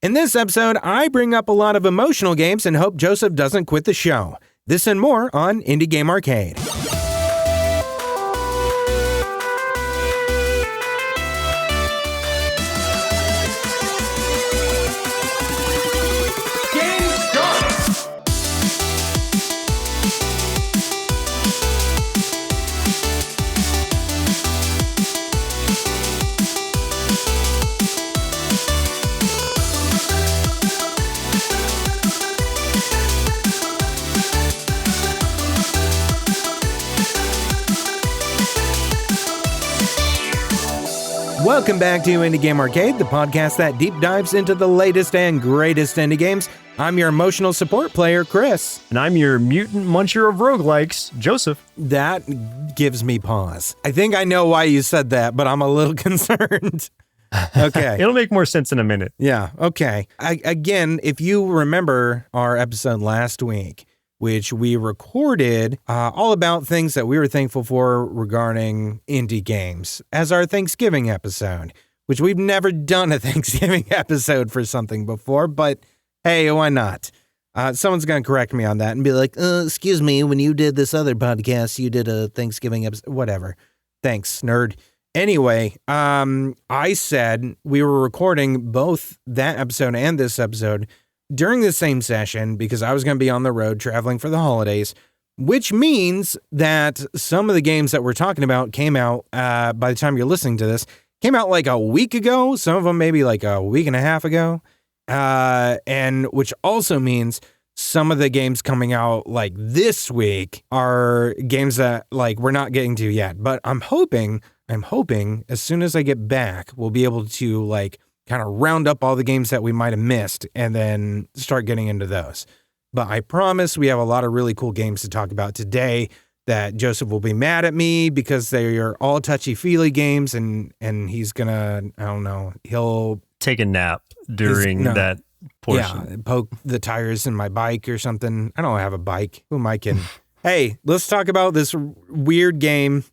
In this episode, I bring up a lot of emotional games and hope Joseph doesn't quit the show. This and more on Indie Game Arcade. Welcome back to Indie Game Arcade, the podcast that deep dives into the latest and greatest indie games. I'm your emotional support player, Chris. And I'm your mutant muncher of roguelikes, Joseph. That gives me pause. I think I know why you said that, but I'm a little concerned. Okay. It'll make more sense in a minute. Yeah, okay. Again, if you remember our episode last week, which we recorded all about things that we were thankful for regarding indie games as our Thanksgiving episode, which we've never done a Thanksgiving episode for something before, but hey, why not? Someone's going to correct me on that and be like, excuse me, when you did this other podcast, you did a Thanksgiving episode, whatever. Thanks, nerd. Anyway, I said we were recording both that episode and this episode during the same session because I was going to be on the road traveling for the holidays, which means that some of the games that we're talking about came out, by the time you're listening to this, came out like a week ago. Some of them maybe like a week and a half ago. And which also means some of the games coming out like this week are games that like we're not getting to yet. But I'm hoping as soon as I get back, we'll be able to like kind of round up all the games that we might have missed and then start getting into those. But I promise we have a lot of really cool games to talk about today that Joseph will be mad at me because they are all touchy-feely games and he's gonna, I don't know, he'll take a nap during that portion. Yeah, poke the tires in my bike or something. I don't have a bike. Who am I kidding? Hey, let's talk about this weird game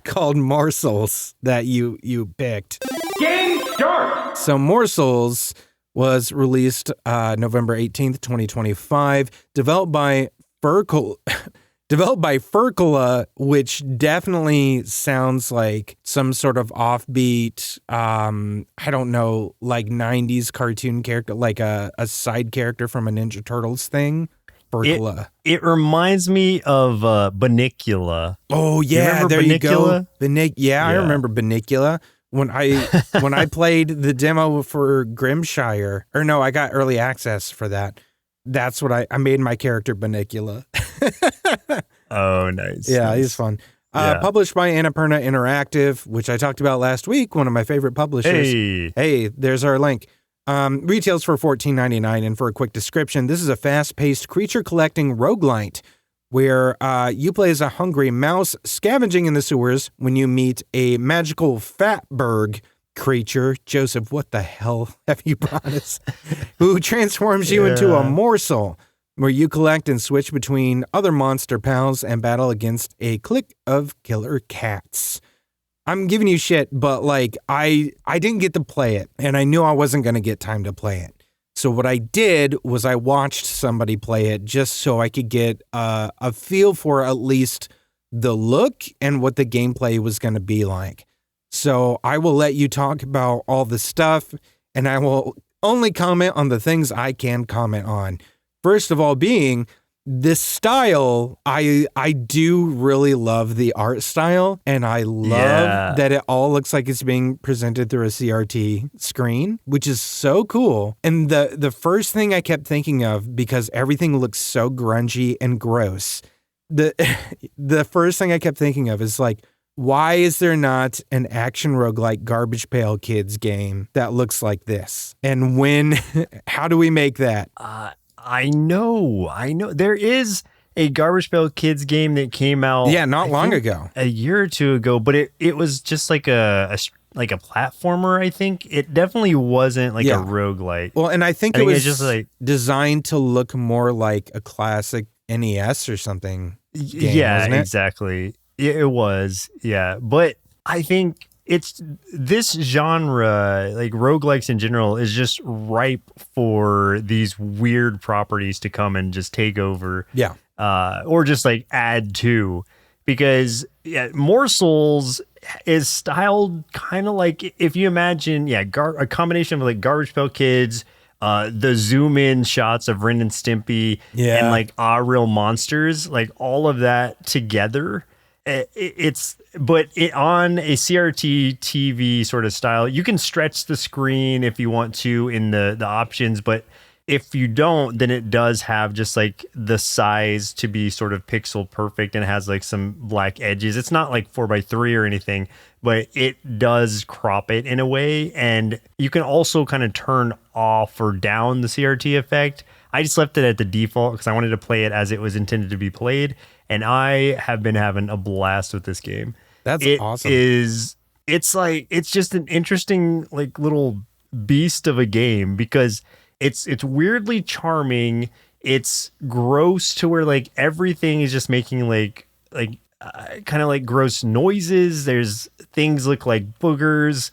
called Morsels that you picked. Game start! So Morsels was released November 18th, 2025, developed by Furcula, which definitely sounds like some sort of offbeat, I don't know, like 90s cartoon character, like a side character from a Ninja Turtles thing. Furcula. It reminds me of Banicula. Oh, yeah, there Banicula? You go. Yeah, I remember Banicula. When I played the demo for Grimshire, or no, I got early access for that. That's what I made my character Banicula. Oh, nice. Yeah, nice. he's fun. Published by Annapurna Interactive, which I talked about last week, one of my favorite publishers. Hey, there's our link. Retails for $14.99, and for a quick description, this is a fast-paced creature-collecting roguelite where you play as a hungry mouse scavenging in the sewers when you meet a magical fatberg creature. Joseph, what the hell have you brought us? Who transforms you into a morsel, where you collect and switch between other monster pals and battle against a clique of killer cats. I'm giving you shit, but like I didn't get to play it, and I knew I wasn't going to get time to play it. So what I did was I watched somebody play it just so I could get a feel for at least the look and what the gameplay was going to be like. So I will let you talk about all the stuff, and I will only comment on the things I can comment on. First of all being this style, I do really love the art style, and I love that it all looks like it's being presented through a CRT screen, which is so cool. And the first thing I kept thinking of, because everything looks so grungy and gross, the first thing I kept thinking of is like, why is there not an action roguelike Garbage Pail Kids game that looks like this? And how do we make that? I know. There is a Garbage Pail Kids game that came out. Yeah, not long ago. A year or two ago, but it was just like a platformer, I think. It definitely wasn't like a roguelite. Well, and I think it was just like designed to look more like a classic NES or something game, yeah, wasn't it? Exactly. It was, yeah. But I think it's this genre, like roguelikes in general, is just ripe for these weird properties to come and just take over. Yeah. Or just like add to, because Morsels is styled kind of like, if you imagine, a combination of like Garbage Pail Kids, the zoom in shots of Ren and Stimpy, and like real monsters, like all of that together. It's on a CRT TV sort of style. You can stretch the screen if you want to in the options, but if you don't, then it does have just like the size to be sort of pixel perfect and has like some black edges. It's not like 4:3 or anything, but it does crop it in a way. And you can also kind of turn off or down the CRT effect. I just left it at the default because I wanted to play it as it was intended to be played. And I have been having a blast with this game. That's awesome. It's just an interesting like little beast of a game because it's weirdly charming. It's gross to where like everything is just making like kind of like gross noises. There's things look like boogers,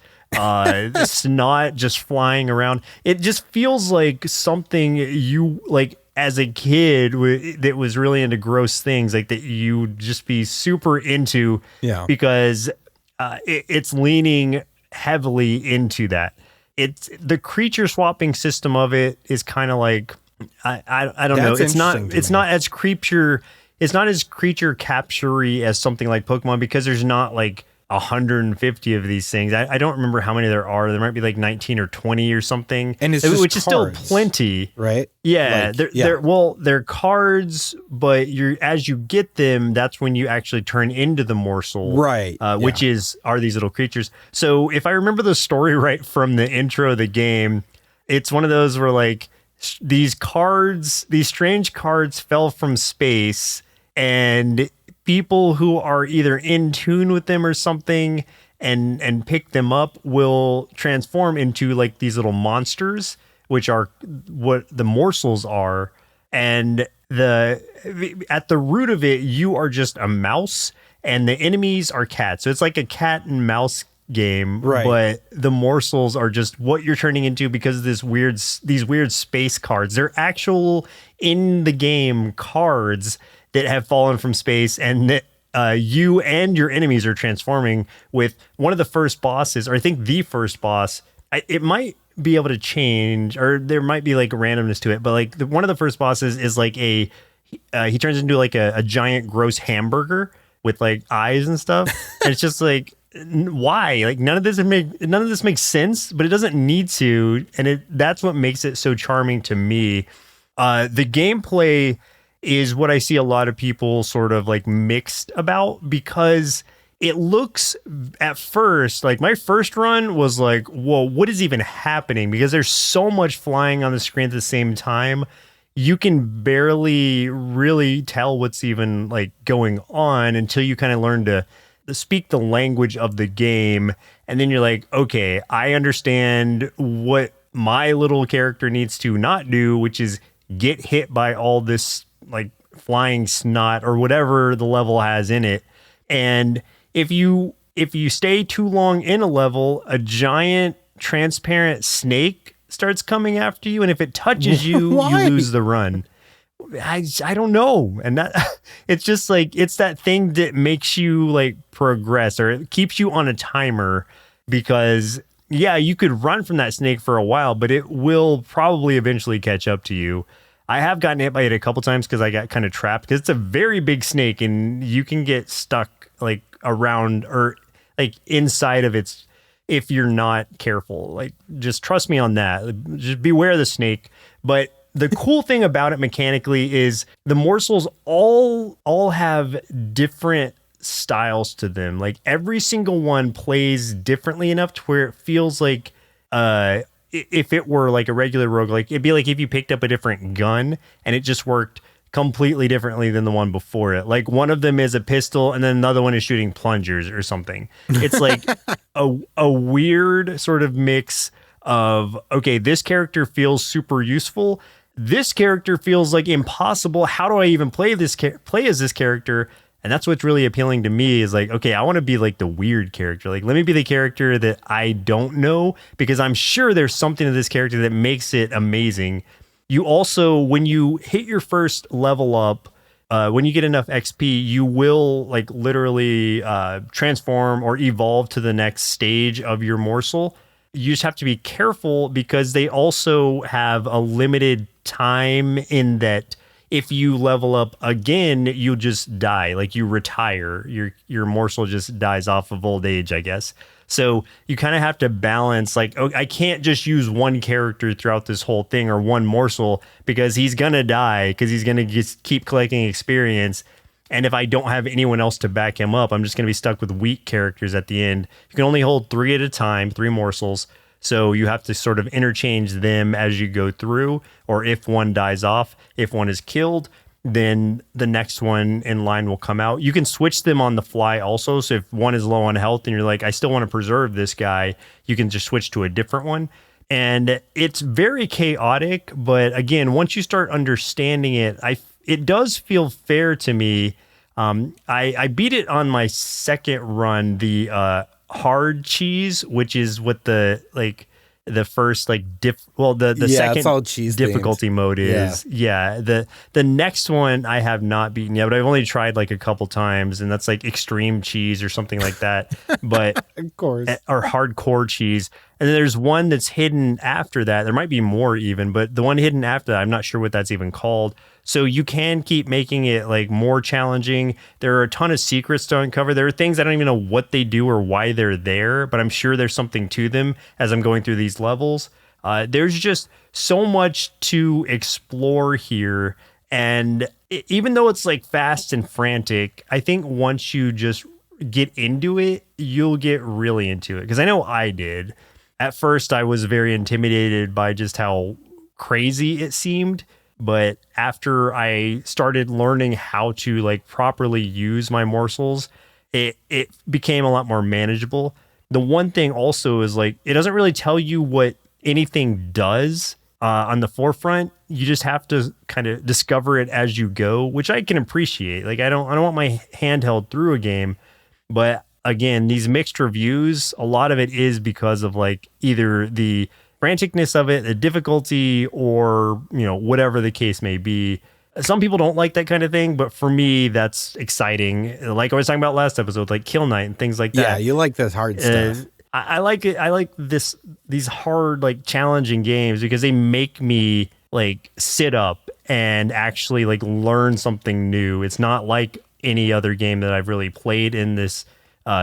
snot just flying around. It just feels like something you like as a kid that was really into gross things, like that you'd just be super into, because it's leaning heavily into that. It's the creature swapping system of it is kind of like I don't know. It's not as creature capture-y as something like Pokemon, because there's not like 150 of these things. I don't remember how many there are. There might be like 19 or 20 or something, and which cards, is still plenty, right? Yeah, they're cards, but as you get them, that's when you actually turn into the morsel, right? Which are these little creatures. So if I remember the story right from the intro of the game, it's one of those where like these strange cards fell from space, and people who are either in tune with them or something and pick them up will transform into like these little monsters, which are what the morsels are. And at the root of it, you are just a mouse and the enemies are cats. So it's like a cat and mouse game, right? But the morsels are just what you're turning into because of these weird space cards. They're actual in the game cards that have fallen from space, and that you and your enemies are transforming with one of the first bosses, or I think the first boss. It might be able to change, or there might be like randomness to it, but like one of the first bosses is like he turns into like a giant gross hamburger with like eyes and stuff. And it's just like, why? Like none of this makes sense, but it doesn't need to, and that's what makes it so charming to me. The gameplay is what I see a lot of people sort of like mixed about, because it looks at first, like my first run was like, whoa, what is even happening? Because there's so much flying on the screen at the same time. You can barely really tell what's even like going on until you kind of learn to speak the language of the game. And then you're like, okay, I understand what my little character needs to not do, which is get hit by all this like flying snot or whatever the level has in it. And if you stay too long in a level, a giant transparent snake starts coming after you, and if it touches you, you lose the run. I don't know. And that it's just like, it's that thing that makes you like progress, or it keeps you on a timer, because you could run from that snake for a while, but it will probably eventually catch up to you. I have gotten hit by it a couple times because I got kind of trapped, because it's a very big snake and you can get stuck like around or like inside of its, if you're not careful. Like, just trust me on that. Just beware of the snake. But the cool thing about it mechanically is the morsels all have different styles to them. Like every single one plays differently enough to where it feels like if it were like a regular roguelike, it'd be like if you picked up a different gun and it just worked completely differently than the one before it. Like one of them is a pistol and then another one is shooting plungers or something. It's like a weird sort of mix of, okay, this character feels super useful. This character feels like impossible. How do I even play as this character? And that's what's really appealing to me is like, okay, I want to be like the weird character. Like, let me be the character that I don't know, because I'm sure there's something to this character that makes it amazing. You also, when you hit your first level up, when you get enough XP, you will like literally transform or evolve to the next stage of your morsel. You just have to be careful because they also have a limited time in that if you level up again, you just die, like you retire. Your morsel just dies off of old age, I guess. So you kind of have to balance, like, oh, I can't just use one character throughout this whole thing or one morsel because he's going to die because he's going to just keep collecting experience. And if I don't have anyone else to back him up, I'm just going to be stuck with weak characters at the end. You can only hold 3 at a time, 3 morsels. So you have to sort of interchange them as you go through, or if one dies off, if one is killed, then the next one in line will come out. You can switch them on the fly also. So if one is low on health and you're like, I still want to preserve this guy, you can just switch to a different one. And it's very chaotic, but again, once you start understanding it, it does feel fair to me. I beat it on my second run, the hard cheese, which is what the first like the second difficulty mode is. Yeah. The next one I have not beaten yet, but I've only tried like a couple times, and that's like extreme cheese or something like that. But of course, or hardcore cheese. And then there's one that's hidden after that. There might be more even, but the one hidden after that, I'm not sure what that's even called. So you can keep making it like more challenging. There are a ton of secrets to uncover. There are things I don't even know what they do or why they're there, but I'm sure there's something to them as I'm going through these levels. There's just so much to explore here. And even though it's like fast and frantic, I think once you just get into it, you'll get really into it. Because I know I did. At first, I was very intimidated by just how crazy it seemed. But after I started learning how to like properly use my morsels, it became a lot more manageable. The one thing also is like, it doesn't really tell you what anything does on the forefront. You just have to kind of discover it as you go, which I can appreciate. Like, I don't want my hand held through a game, but again, these mixed reviews, a lot of it is because of like either the franticness of it, the difficulty, or, you know, whatever the case may be. Some people don't like that kind of thing, but for me, that's exciting. Like I was talking about last episode, like Kill Knight and things like that. Yeah, you like this hard stuff. I like it. I like these hard, like challenging games because they make me like sit up and actually like learn something new. It's not like any other game that I've really played in this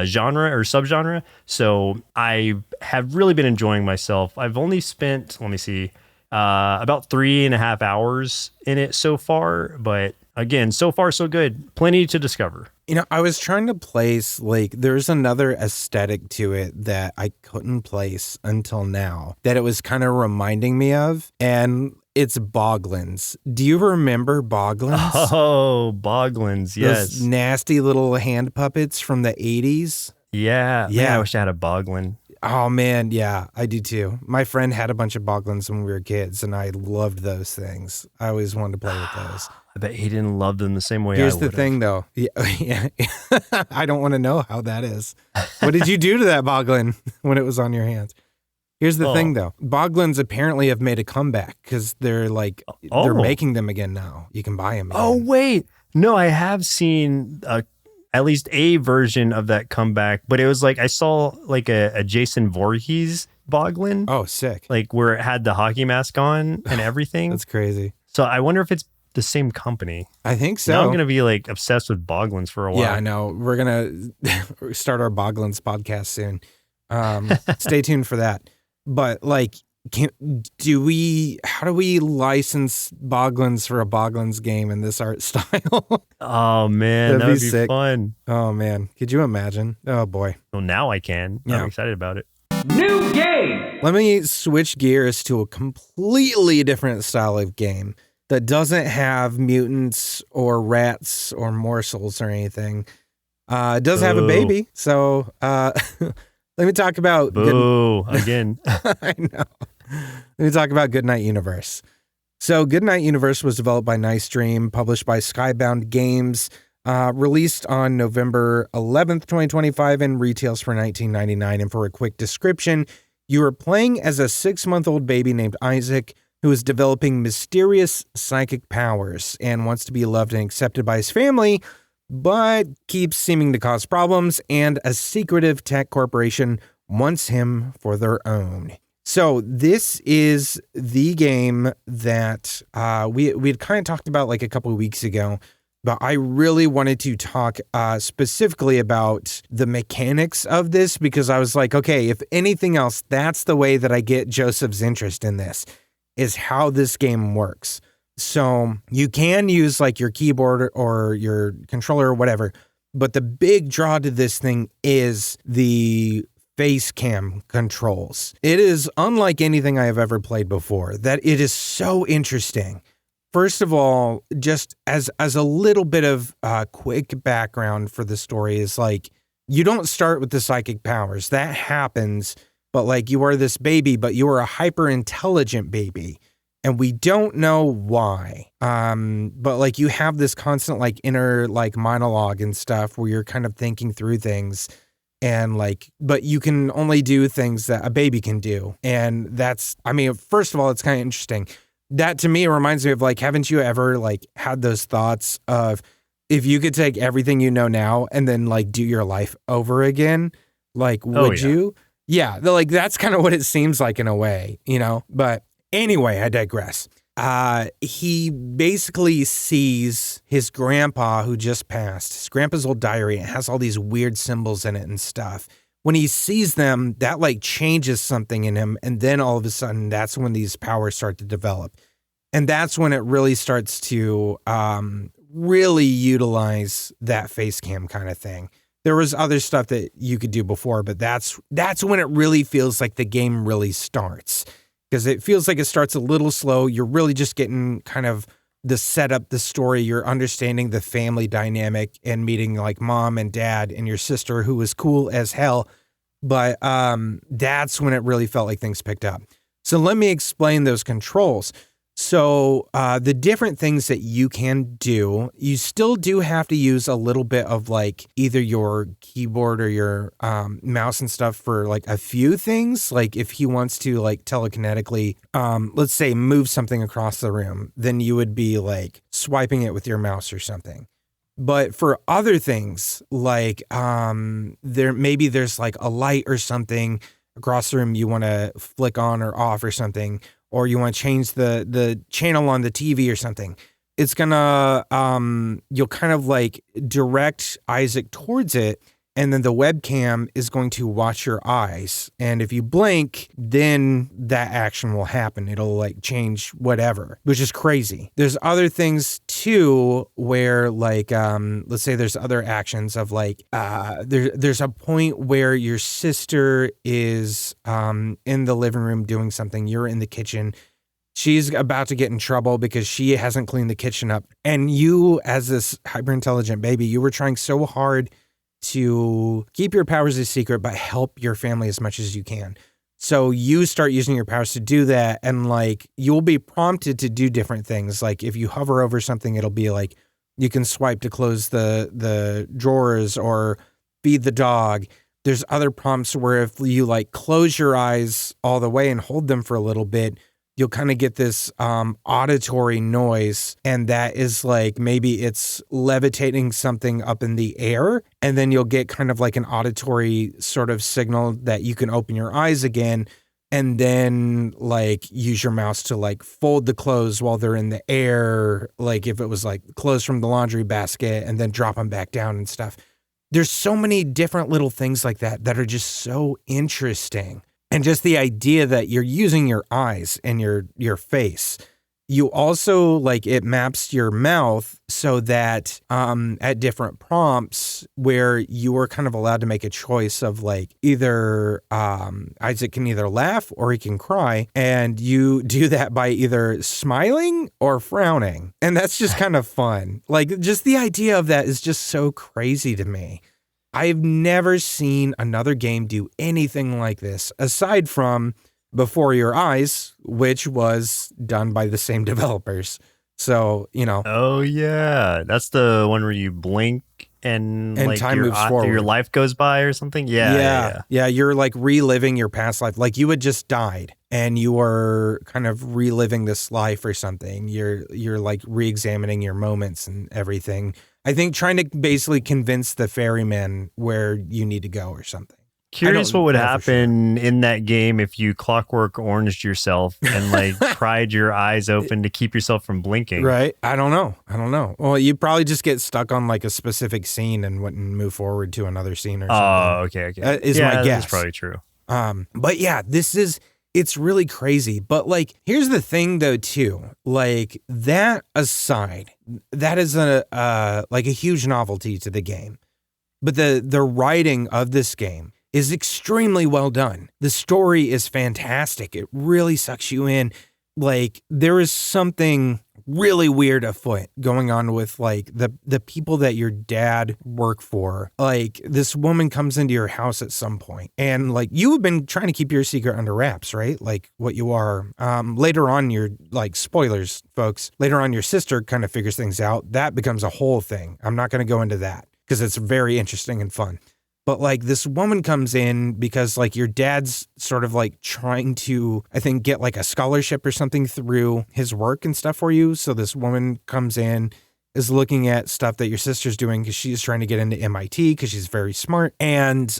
genre or subgenre. So I have really been enjoying myself. I've only spent, let me see, about 3.5 hours in it so far. But again, so far so good. Plenty to discover. You know, I was trying to place, like, there's another aesthetic to it that I couldn't place until now that it was kind of reminding me of, and it's Boglins. Do you remember Boglins? Oh, Boglins, yes. Those nasty little hand puppets from the 80s? Yeah. Man, I wish I had a Boglin. Oh, man, yeah, I do too. My friend had a bunch of Boglins when we were kids, and I loved those things. I always wanted to play with those. I bet he didn't love them the same way I would. Here's the thing, though. Yeah. I don't want to know how that is. What did you do to that Boglin when it was on your hands? Here's the thing, though. Boglins apparently have made a comeback because they're like, they're making them again now. You can buy them again. Oh, wait. No, I have seen at least a version of that comeback, but it was like, I saw like a Jason Voorhees Boglin. Oh, sick. Like where it had the hockey mask on and everything. That's crazy. So I wonder if it's the same company. I think so. Now I'm going to be like obsessed with Boglins for a while. Yeah, I know. We're going to start our Boglins podcast soon. Stay tuned for that. But like, how do we license Boglins for a Boglins game in this art style? Oh man, that would be sick. Fun. Oh man, could you imagine? Oh boy. Well, now I can. Yeah. I'm excited about it. New game! Let me switch gears to a completely different style of game that doesn't have mutants or rats or morsels or anything. It does have a baby, so let me talk about... Again. I know. Let me talk about Goodnight Universe. So Goodnight Universe was developed by Nice Dream, published by Skybound Games. Released on November 11th, 2025 and retails for $19.99. And for a quick description, you are playing as a 6-month-old baby named Isaac who is developing mysterious psychic powers and wants to be loved and accepted by his family, but keeps seeming to cause problems, and a secretive tech corporation wants him for their own. So this is the game that we had kind of talked about like a couple of weeks ago, but I really wanted to talk specifically about the mechanics of this, because I was like, okay, if anything else, that's the way that I get Joseph's interest in this, is how this game works. So you can use like your keyboard or your controller or whatever, but the big draw to this thing is the face cam controls. It is unlike anything I have ever played before, that it is so interesting. First of all, just as a little bit of quick background for the story is like, you don't start with the psychic powers. That happens, but like you are this baby, but you are a hyper intelligent baby. And we don't know why. But like you have this constant like inner like monologue and stuff where you're kind of thinking through things, and like, but you can only do things that a baby can do. And that's, I mean, first of all, it's kind of interesting. That to me reminds me of like, haven't you ever like had those thoughts of if you could take everything you know now and then like do your life over again, like would you? Yeah, like that's kind of what it seems like in a way, you know? But anyway, I digress. He basically sees his grandpa who just passed, his grandpa's old diary. It has all these weird symbols in it and stuff. When he sees them, that like changes something in him. And then all of a sudden, that's when these powers start to develop. And that's when it really starts to really utilize that face cam kind of thing. There was other stuff that you could do before, but that's when it really feels like the game really starts. Because it feels like it starts a little slow. You're really just getting kind of the setup, the story. You're understanding the family dynamic and meeting like mom and dad and your sister who was cool as hell. But that's when it really felt like things picked up. So let me explain those controls. So the different things that you can do, you still do have to use a little bit of like either your keyboard or your mouse and stuff for like a few things. Like if he wants to like telekinetically, let's say move something across the room, then you would be like swiping it with your mouse or something. But for other things, like there's like a light or something across the room you want to flick on or off or something, or you want to change the channel on the TV or something, it's gonna, you'll kind of like direct Isaac towards it, and then the webcam is going to watch your eyes. And if you blink, then that action will happen. It'll like change whatever, which is crazy. There's other things too, where like, let's say there's other actions of like, there's a point where your sister is in the living room doing something. You're in the kitchen. She's about to get in trouble because she hasn't cleaned the kitchen up. And you, as this hyper-intelligent baby, you were trying so hard to keep your powers a secret, but help your family as much as you can. So you start using your powers to do that, and like you'll be prompted to do different things. Like if you hover over something, it'll be like you can swipe to close the drawers or feed the dog. There's other prompts where if you like close your eyes all the way and hold them for a little bit, you'll kind of get this auditory noise, and that is like maybe it's levitating something up in the air, and then you'll get kind of like an auditory sort of signal that you can open your eyes again, and then like use your mouse to like fold the clothes while they're in the air, like if it was like clothes from the laundry basket, and then drop them back down and stuff. There's so many different little things like that that are just so interesting. And just the idea that you're using your eyes and your face. You also, like, it maps your mouth so that at different prompts where you are kind of allowed to make a choice of, like, either Isaac can either laugh or he can cry. And you do that by either smiling or frowning. And that's just kind of fun. Like, just the idea of that is just so crazy to me. I've never seen another game do anything like this, aside from Before Your Eyes, which was done by the same developers. So, you know. Oh yeah, that's the one where you blink and like time moves forward. your life goes by or something. Yeah. You're like reliving your past life. Like you had just died and you were kind of reliving this life or something. You're like re-examining your moments and everything. I think trying to basically convince the ferryman where you need to go or something. Curious what would happen in that game if you Clockwork Oranged yourself and like pried your eyes open to keep yourself from blinking. Right. I don't know. Well, you'd probably just get stuck on like a specific scene and wouldn't move forward to another scene or something. Oh, okay. That is my guess. That's probably true. But yeah, it's really crazy. But like, here's the thing though, too. Like that aside, that is a huge novelty to the game. But the writing of this game is extremely well done. The story is fantastic. It really sucks you in. Like there is something really weird afoot going on with like the people that your dad worked for. Like this woman comes into your house at some point and like you have been trying to keep your secret under wraps, right? Like what you are. Later on, you're like spoilers, folks. Later on, your sister kind of figures things out. That becomes a whole thing. I'm not going to go into that because it's very interesting and fun. But like this woman comes in because like your dad's sort of like trying to, I think, get like a scholarship or something through his work and stuff for you. So this woman comes in, is looking at stuff that your sister's doing because she's trying to get into MIT because she's very smart. And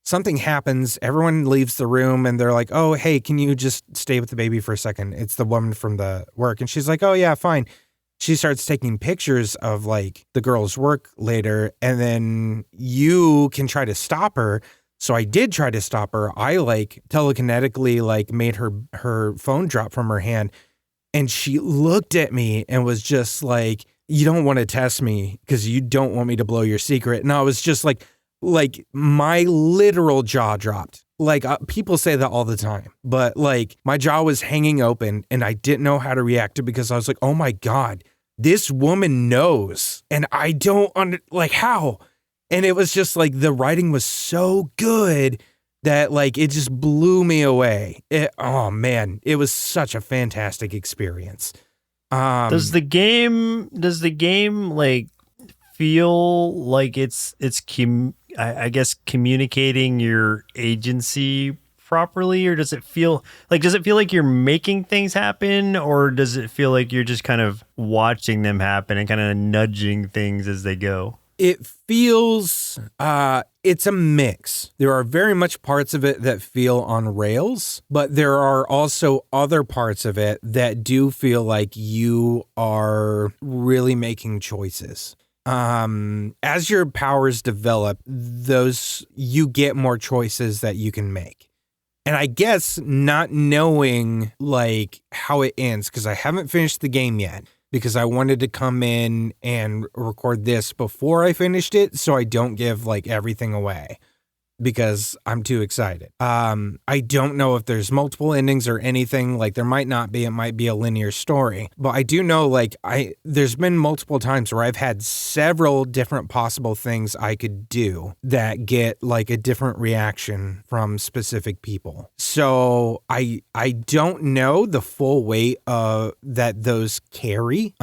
something happens. Everyone leaves the room and they're like, oh, hey, can you just stay with the baby for a second? It's the woman from the work. And she's like, oh, yeah, fine. She starts taking pictures of like the girl's work later, and then you can try to stop her. So I did try to stop her. I like telekinetically like made her phone drop from her hand, and she looked at me and was just like, you don't want to test me because you don't want me to blow your secret. And I was just like my literal jaw dropped. Like people say that all the time, but like my jaw was hanging open and I didn't know how to react to it because I was like, oh my God, this woman knows. And I don't like how. And it was just like the writing was so good that like it just blew me away. Oh man, it was such a fantastic experience. Does the game like feel like it's I guess communicating your agency properly, or does it feel like you're making things happen, or does it feel like you're just kind of watching them happen and kind of nudging things as they go? It feels it's a mix. There are very much parts of it that feel on rails, but there are also other parts of it that do feel like you are really making choices. As your powers develop, you get more choices that you can make. And I guess not knowing like how it ends, because I haven't finished the game yet, because I wanted to come in and record this before I finished it so I don't give like everything away, because I'm too excited. I don't know if there's multiple endings or anything. Like there might not be. It might be a linear story. But I do know like there's been multiple times where I've had several different possible things I could do that get like a different reaction from specific people. So I don't know the full weight that those carry.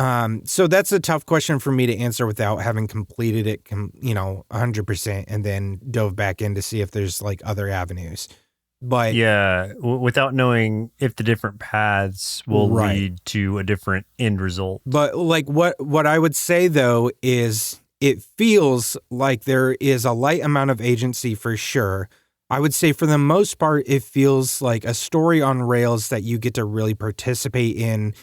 So that's a tough question for me to answer without having completed it, 100% and then dove back into see if there's like other avenues. But yeah, without knowing if the different paths will lead to a different end result. But like what I would say though is it feels like there is a light amount of agency for sure. I would say for the most part, it feels like a story on rails that you get to really participate in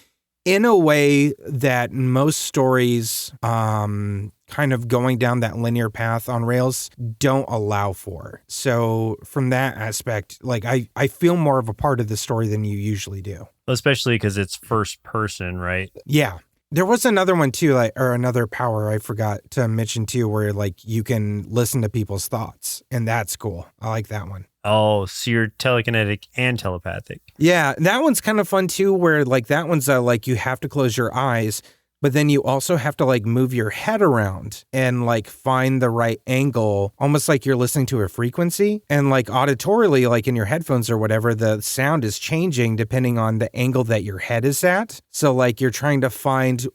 a way that most stories kind of going down that linear path on rails don't allow for. So from that aspect, like I feel more of a part of the story than you usually do. Especially because it's first person, right? Yeah. There was another one too, or another power I forgot to mention too, where like you can listen to people's thoughts, and that's cool. I like that one. Oh, so you're telekinetic and telepathic. Yeah, that one's kind of fun too, where like that one's like you have to close your eyes, but then you also have to like move your head around and like find the right angle, almost like you're listening to a frequency. And like auditorily, like in your headphones or whatever, the sound is changing depending on the angle that your head is at. So like you're trying to find,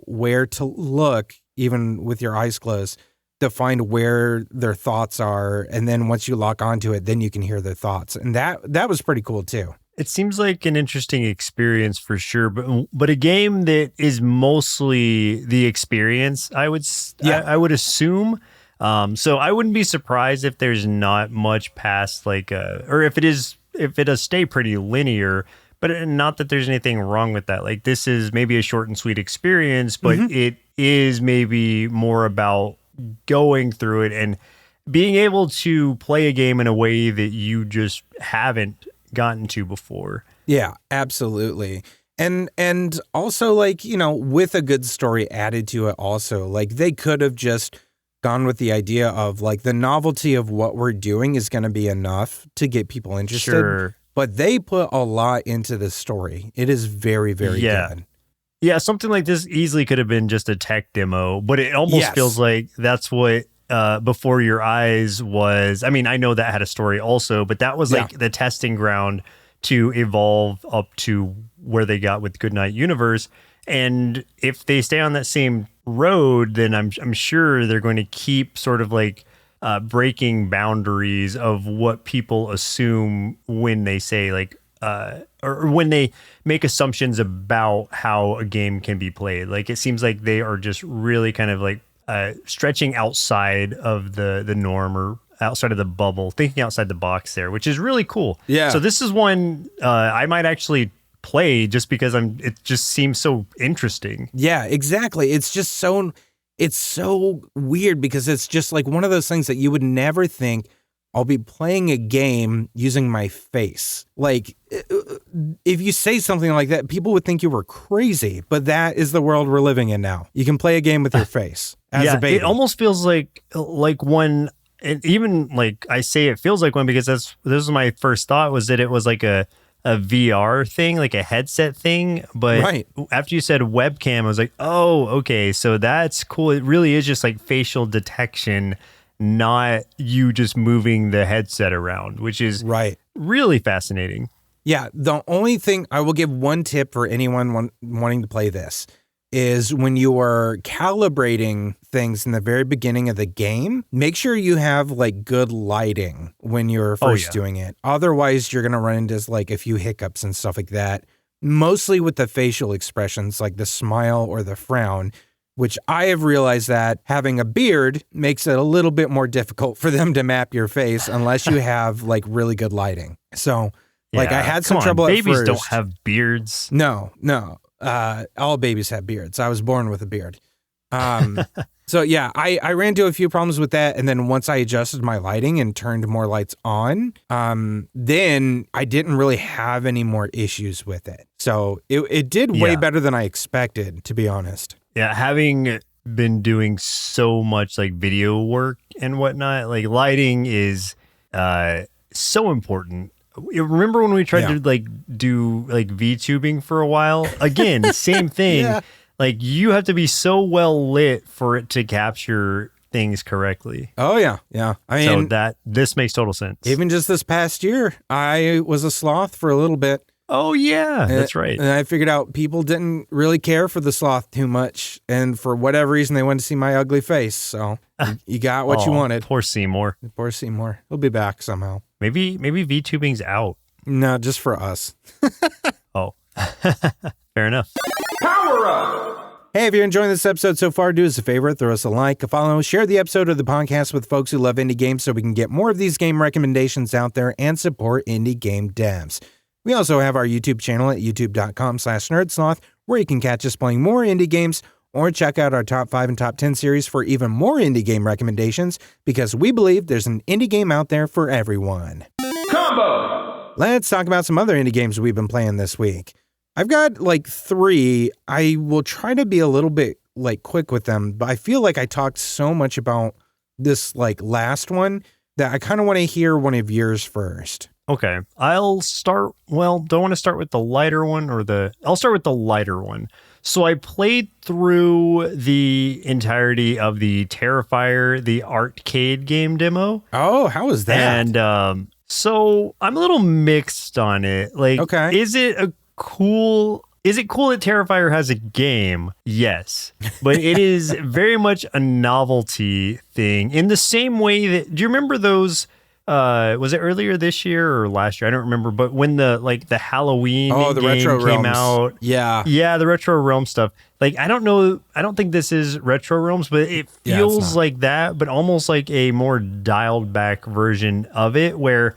where to look, even with your eyes closed, to find where their thoughts are. And then once you lock onto it, then you can hear their thoughts. And that was pretty cool too. It seems like an interesting experience for sure, but a game that is mostly the experience, I would assume. So I wouldn't be surprised if there's not much past or if it does stay pretty linear, but not that there's anything wrong with that. Like this is maybe a short and sweet experience, but it is maybe more about going through it and being able to play a game in a way that you just haven't gotten to before. Yeah, absolutely. And also like, with a good story added to it also, like they could have just gone with the idea of like the novelty of what we're doing is going to be enough to get people interested. Sure. But they put a lot into the story. It is very, very good. Yeah, something like this easily could have been just a tech demo, but it almost feels like that's what Before Your Eyes was. I mean, I know that had a story also, but that was like the testing ground to evolve up to where they got with Goodnight Universe. And if they stay on that same road, then I'm sure they're going to keep sort of like breaking boundaries of what people assume when they say like, or when they make assumptions about how a game can be played. Like it seems like they are just really kind of like stretching outside of the norm or outside of the bubble, thinking outside the box there, which is really cool. Yeah. So this is one I might actually play just because it just seems so interesting. Yeah, exactly. It's just so weird because it's just like one of those things that you would never think I'll be playing a game using my face. Like, if you say something like that, people would think you were crazy, but that is the world we're living in now. You can play a game with your face as a baby. It almost feels like one, and even like I say it feels like one because this was my first thought was that it was like a VR thing, like a headset thing. But after you said webcam, I was like, oh, okay, so that's cool. It really is just like facial detection, not you just moving the headset around, which is really fascinating. Yeah, the only thing I will give one tip for anyone wanting to play this is when you are calibrating things in the very beginning of the game, make sure you have like good lighting when you're first doing it. Otherwise, you're going to run into like a few hiccups and stuff like that, mostly with the facial expressions like the smile or the frown, which I have realized that having a beard makes it a little bit more difficult for them to map your face unless you have like really good lighing. So like I had some trouble at first. Babies don't have beards. No. All babies have beards. I was born with a beard. So yeah, I ran into a few problems with that. And then once I adjusted my lighting and turned more lights on, then I didn't really have any more issues with it. So it did way better than I expected, to be honest. Yeah, having been doing so much like video work and whatnot, like lighting is so important. Remember when we tried to like do like VTubing for a while? Again, same thing. Like you have to be so well lit for it to capture things correctly. Oh yeah. I mean, so this makes total sense. Even just this past year, I was a sloth for a little bit. Oh yeah, that's right. And I figured out people didn't really care for the sloth too much, and for whatever reason, they wanted to see my ugly face. So you got what you wanted. Poor Seymour. Poor Seymour. He'll be back somehow. Maybe VTubing's out. No, just for us. Oh, fair enough. Power up! Hey, if you're enjoying this episode so far, do us a favor, throw us a like, a follow, share the episode of the podcast with folks who love indie games so we can get more of these game recommendations out there and support indie game devs. We also have our YouTube channel at youtube.com/nerdsloth, where you can catch us playing more indie games or check out our top 5 and top 10 series for even more indie game recommendations, because we believe there's an indie game out there for everyone. Combo! Let's talk about some other indie games we've been playing this week. I've got like 3. I will try to be a little bit like quick with them, but I feel like I talked so much about this like last one that I kind of want to hear one of yours first. Okay. I'll start, well, don't want to start with the lighter one I'll start with the lighter one. So I played through the entirety of the Terrifier, the ARTcade game demo. Oh, how was that? And so I'm a little mixed on it. Like, okay. Is it cool that Terrifier has a game? Yes. But it is very much a novelty thing in the same way that, do you remember those, was it earlier this year or last year? I don't remember, but when the Halloween the game Retro came Realms. out. Yeah, the Retro Realm stuff. Like, I don't think this is Retro Realms, but it feels like that, but almost like a more dialed back version of it where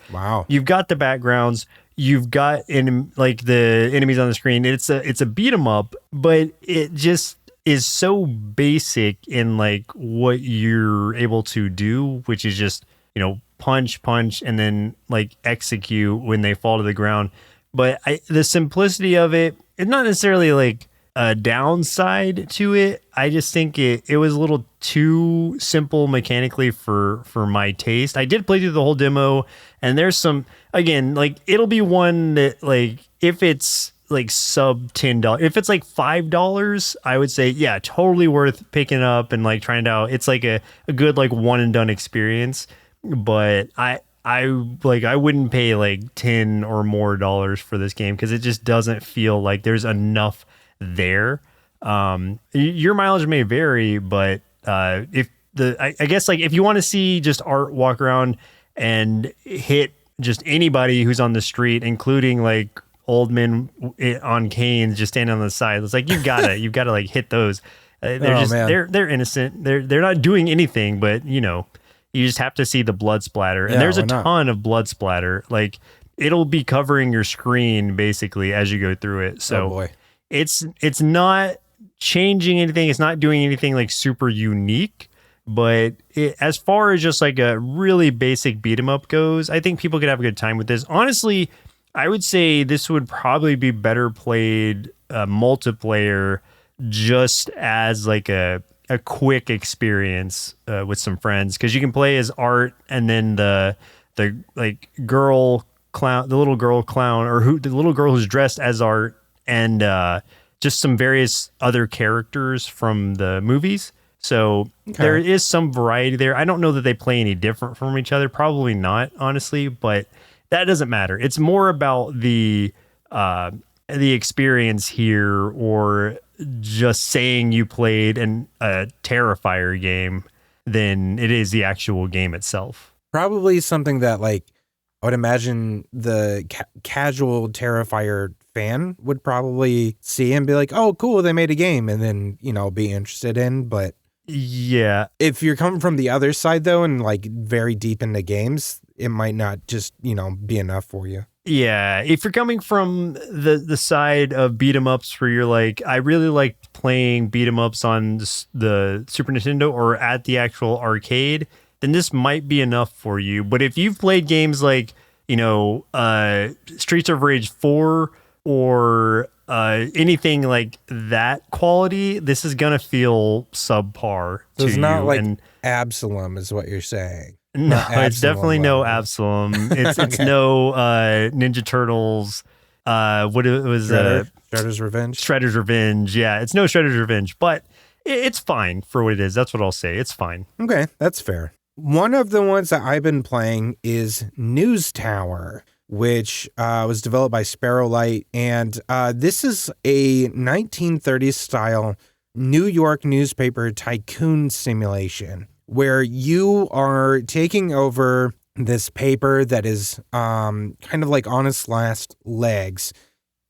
you've got the backgrounds, you've got the enemies on the screen. It's a beat 'em up, but it just is so basic in like what you're able to do, which is just, punch, and then like execute when they fall to the ground. But the simplicity of it, it's not necessarily like a downside to it. I just think it was a little too simple mechanically for my taste. I did play through the whole demo, and there's some, again, like it'll be one that like if it's like sub $10, if it's like $5, I would say yeah, totally worth picking up and like trying it out. It's like a good like one and done experience. But I wouldn't pay like $10 or more for this game because it just doesn't feel like there's enough there. Your mileage may vary, but I guess like if you want to see just Art walk around and hit just anybody who's on the street, including like old men on canes just standing on the side, it's like you've got to like hit those. They're innocent. They're not doing anything, but you just have to see the blood splatter. And there's a ton of blood splatter. Like it'll be covering your screen basically as you go through it. So it's not changing anything. It's not doing anything like super unique, but as far as just like a really basic beat 'em up goes, I think people could have a good time with this. Honestly, I would say this would probably be better played multiplayer just as like a quick experience with some friends, because you can play as Art and then the like girl clown, the little girl clown, or the little girl who's dressed as Art, and just some various other characters from the movies. So there is some variety there. I don't know that they play any different from each other. Probably not, honestly, but that doesn't matter. It's more about the experience here, or just saying you played a Terrifier game than it is the actual game itself. Probably something that like I would imagine the casual Terrifier fan would probably see and be like, oh, cool, they made a game, and then, be interested in. But yeah, if you're coming from the other side though, and like very deep into games, it might not just, be enough for you. Yeah, if you're coming from the side of beat 'em ups where you're like, I really like playing beat 'em ups on the Super Nintendo or at the actual arcade, then this might be enough for you. But if you've played games like, Streets of Rage 4 or anything like that quality, this is gonna feel subpar. So it's not like and Absalom is what you're saying. No, it's definitely no Absalom. It's no Ninja Turtles. What it was? Shredder's Revenge. Shredder's Revenge. Yeah, it's no Shredder's Revenge, but it's fine for what it is. That's what I'll say. It's fine. Okay, that's fair. One of the ones that I've been playing is News Tower, which was developed by Sparrowlight, and this is a 1930s style New York newspaper tycoon simulation, where you are taking over this paper that is kind of like on its last legs,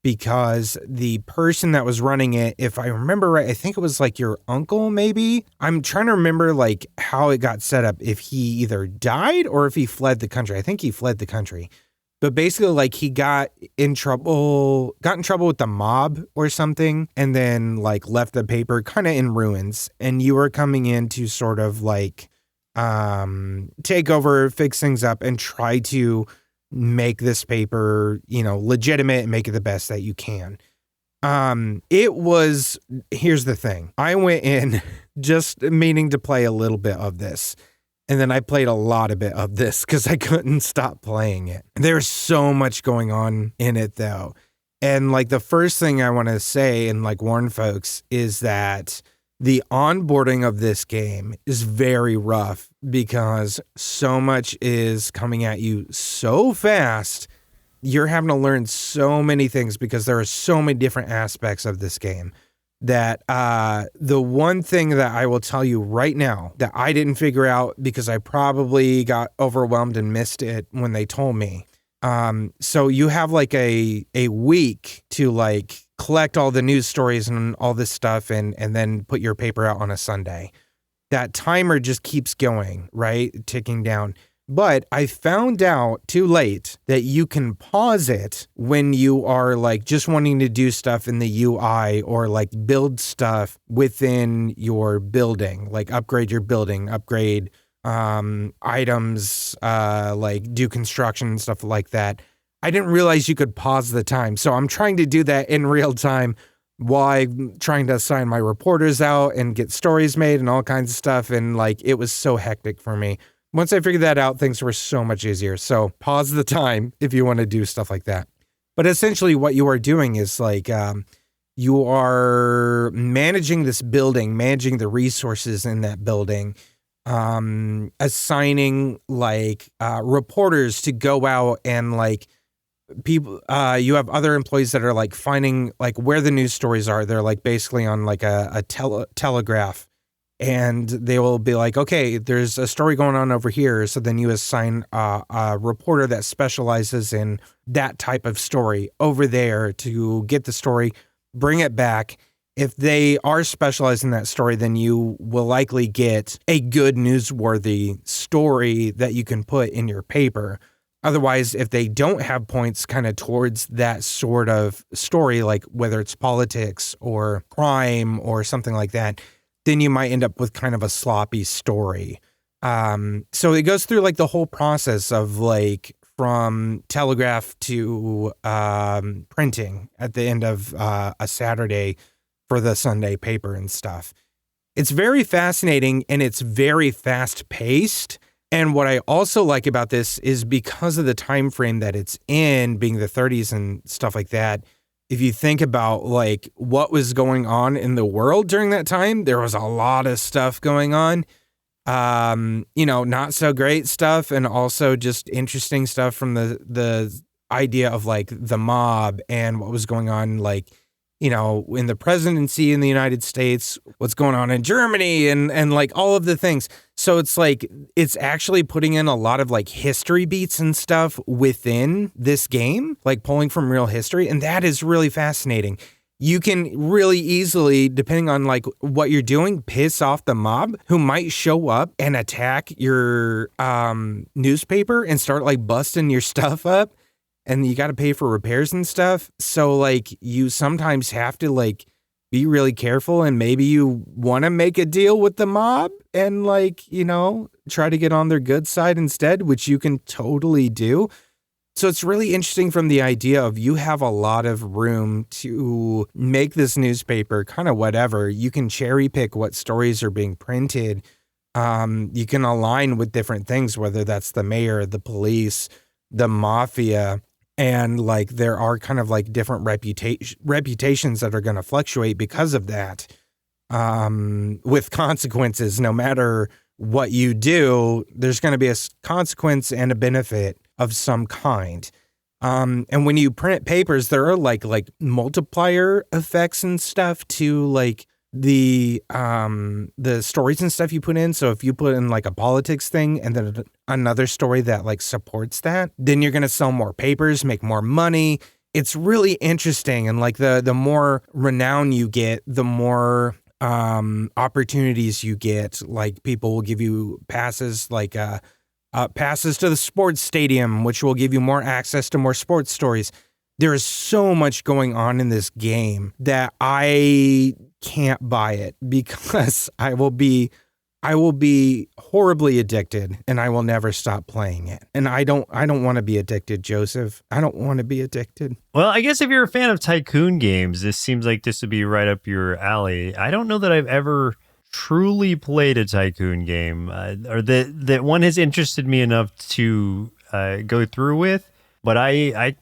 because the person that was running it, if I remember right, I think it was like your uncle maybe. I'm trying to remember like how it got set up, if he either died or if he fled the country. I think he fled the country. But basically, like, he got in trouble with the mob or something, and then like left the paper kind of in ruins. And you were coming in to sort of like take over, fix things up, and try to make this paper, legitimate and make it the best that you can. Here's the thing. I went in just meaning to play a little bit of this. And then I played a lot of it of this because I couldn't stop playing it. There's so much going on in it, though. And like the first thing I want to say and like warn folks is that the onboarding of this game is very rough because so much is coming at you so fast. You're having to learn so many things because there are so many different aspects of this game. That the one thing that I will tell you right now that I didn't figure out because I probably got overwhelmed and missed it when they told me. So you have like a week to like collect all the news stories and all this stuff and then put your paper out on a Sunday. That timer just keeps going, right? Ticking down. But I found out too late that you can pause it when you are like just wanting to do stuff in the UI or like build stuff within your building, like upgrade your building, upgrade items, like do construction and stuff like that. I didn't realize you could pause the time. So I'm trying to do that in real time while I'm trying to assign my reporters out and get stories made and all kinds of stuff. And like, it was so hectic for me. Once I figured that out, things were so much easier. So pause the time if you want to do stuff like that. But essentially what you are doing is like you are managing this building, managing the resources in that building, assigning like reporters to go out and like people, you have other employees that are like finding like where the news stories are. They're like basically on like a telegraph. And they will be like, okay, there's a story going on over here. So then you assign a reporter that specializes in that type of story over there to get the story, bring it back. If they are specialized in that story, then you will likely get a good newsworthy story that you can put in your paper. Otherwise, if they don't have points kind of towards that sort of story, like whether it's politics or crime or something like that, then you might end up with kind of a sloppy story. So it goes through like the whole process of like from telegraph to printing at the end of a Saturday for the Sunday paper and stuff. It's very fascinating and it's very fast paced. And what I also like about this is because of the time frame that it's in, being the 30s and stuff like that. If you think about like what was going on in the world during that time, there was a lot of stuff going on. Not so great stuff, and also just interesting stuff from the idea of like the mob and what was going on, like, in the presidency in the United States, what's going on in Germany and like all of the things. So it's like, it's actually putting in a lot of like history beats and stuff within this game, like pulling from real history. And that is really fascinating. You can really easily, depending on like what you're doing, piss off the mob who might show up and attack your newspaper and start like busting your stuff up. And you got to pay for repairs and stuff. So like you sometimes have to like be really careful, and maybe you want to make a deal with the mob and like, try to get on their good side instead, which you can totally do. So it's really interesting from the idea of you have a lot of room to make this newspaper kind of whatever. You can cherry pick what stories are being printed. You can align with different things, whether that's the mayor, the police, the mafia. And like there are kind of like different reputations that are going to fluctuate because of that, with consequences. No matter what you do, there's going to be a consequence and a benefit of some kind. And when you print papers, there are like multiplier effects and stuff to like the stories and stuff you put in. So if you put in like a politics thing and then another story that like supports that, then you're going to sell more papers, make more money. It's really interesting. And like the more renown you get, the more opportunities you get. Like people will give you passes, like passes to the sports stadium, which will give you more access to more sports stories. There is so much going on in this game that I can't buy it because I will be horribly addicted and I will never stop playing it. And I don't want to be addicted, Joseph. I don't want to be addicted. Well, I guess if you're a fan of tycoon games, this seems like this would be right up your alley. I don't know that I've ever truly played a tycoon game, or that one has interested me enough to go through with. But I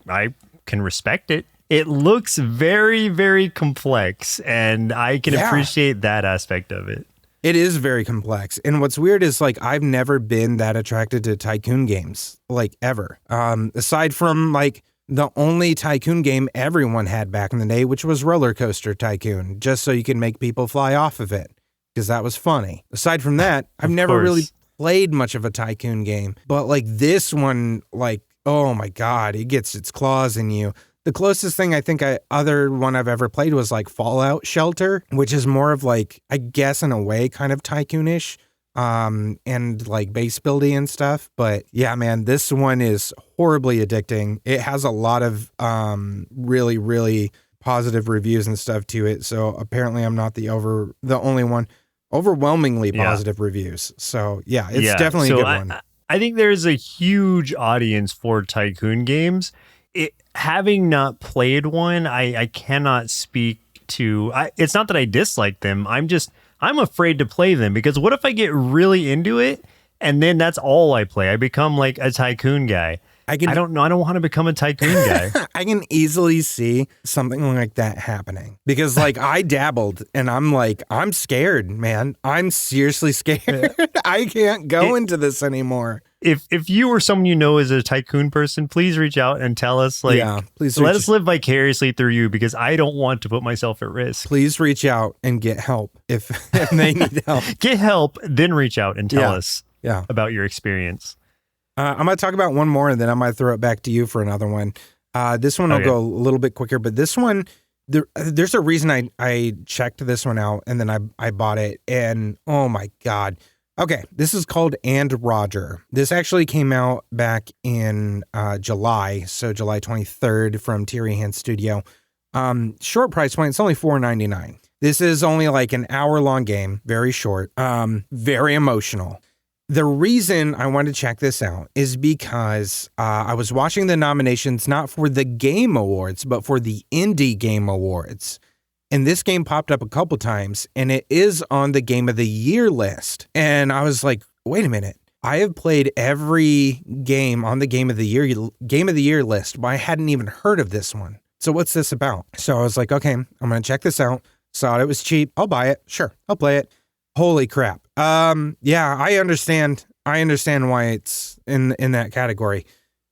can respect it. It looks very, very complex, and I can appreciate that aspect of it. It is very complex. And what's weird is, like, I've never been that attracted to tycoon games, like, ever. Aside from, like, the only tycoon game everyone had back in the day, which was Roller Coaster Tycoon, just so you can make people fly off of it, because that was funny. Aside from that, I've never really played much of a tycoon game. But, like, this one, like, oh my God, it gets its claws in you. The closest thing I think other one I've ever played was like Fallout Shelter, which is more of like, I guess in a way, kind of tycoonish, and like base building and stuff. But yeah, man, this one is horribly addicting. It has a lot of really, really positive reviews and stuff to it. So apparently I'm not the only one. Overwhelmingly positive reviews. So yeah, it's definitely a good one. I think there's a huge audience for tycoon games. Having not played one, I cannot speak to. It's not that I dislike them. I'm afraid to play them, because what if I get really into it and then that's all I play? I become like a tycoon guy. I don't know. I don't want to become a tycoon guy. I can easily see something like that happening, because like I dabbled and I'm scared, man. I'm seriously scared. I can't go into this anymore. If you or someone you know is a tycoon person, please reach out and tell us, like, please let us live vicariously through you, because I don't want to put myself at risk. Please reach out and get help if they need help. Get help, then reach out and tell us about your experience. I'm going to talk about one more, and then I might throw it back to you for another one. This one will go a little bit quicker, but this one, there's a reason I checked this one out, and then I bought it, and oh my God. Okay, this is called And Roger. This actually came out back in July, so July 23rd from Terrifier Studio. Short price point, it's only $4.99. This is only like an hour-long game, very short, very emotional. The reason I wanted to check this out is because I was watching the nominations not for the Game Awards, but for the Indie Game Awards. And this game popped up a couple times, and it is on the Game of the Year list. And I was like, wait a minute. I have played every game on the Game of the Year list, but I hadn't even heard of this one. So what's this about? So I was like, okay, I'm going to check this out. Saw it was cheap. I'll buy it. Sure, I'll play it. Holy crap. Yeah, I understand why it's in that category.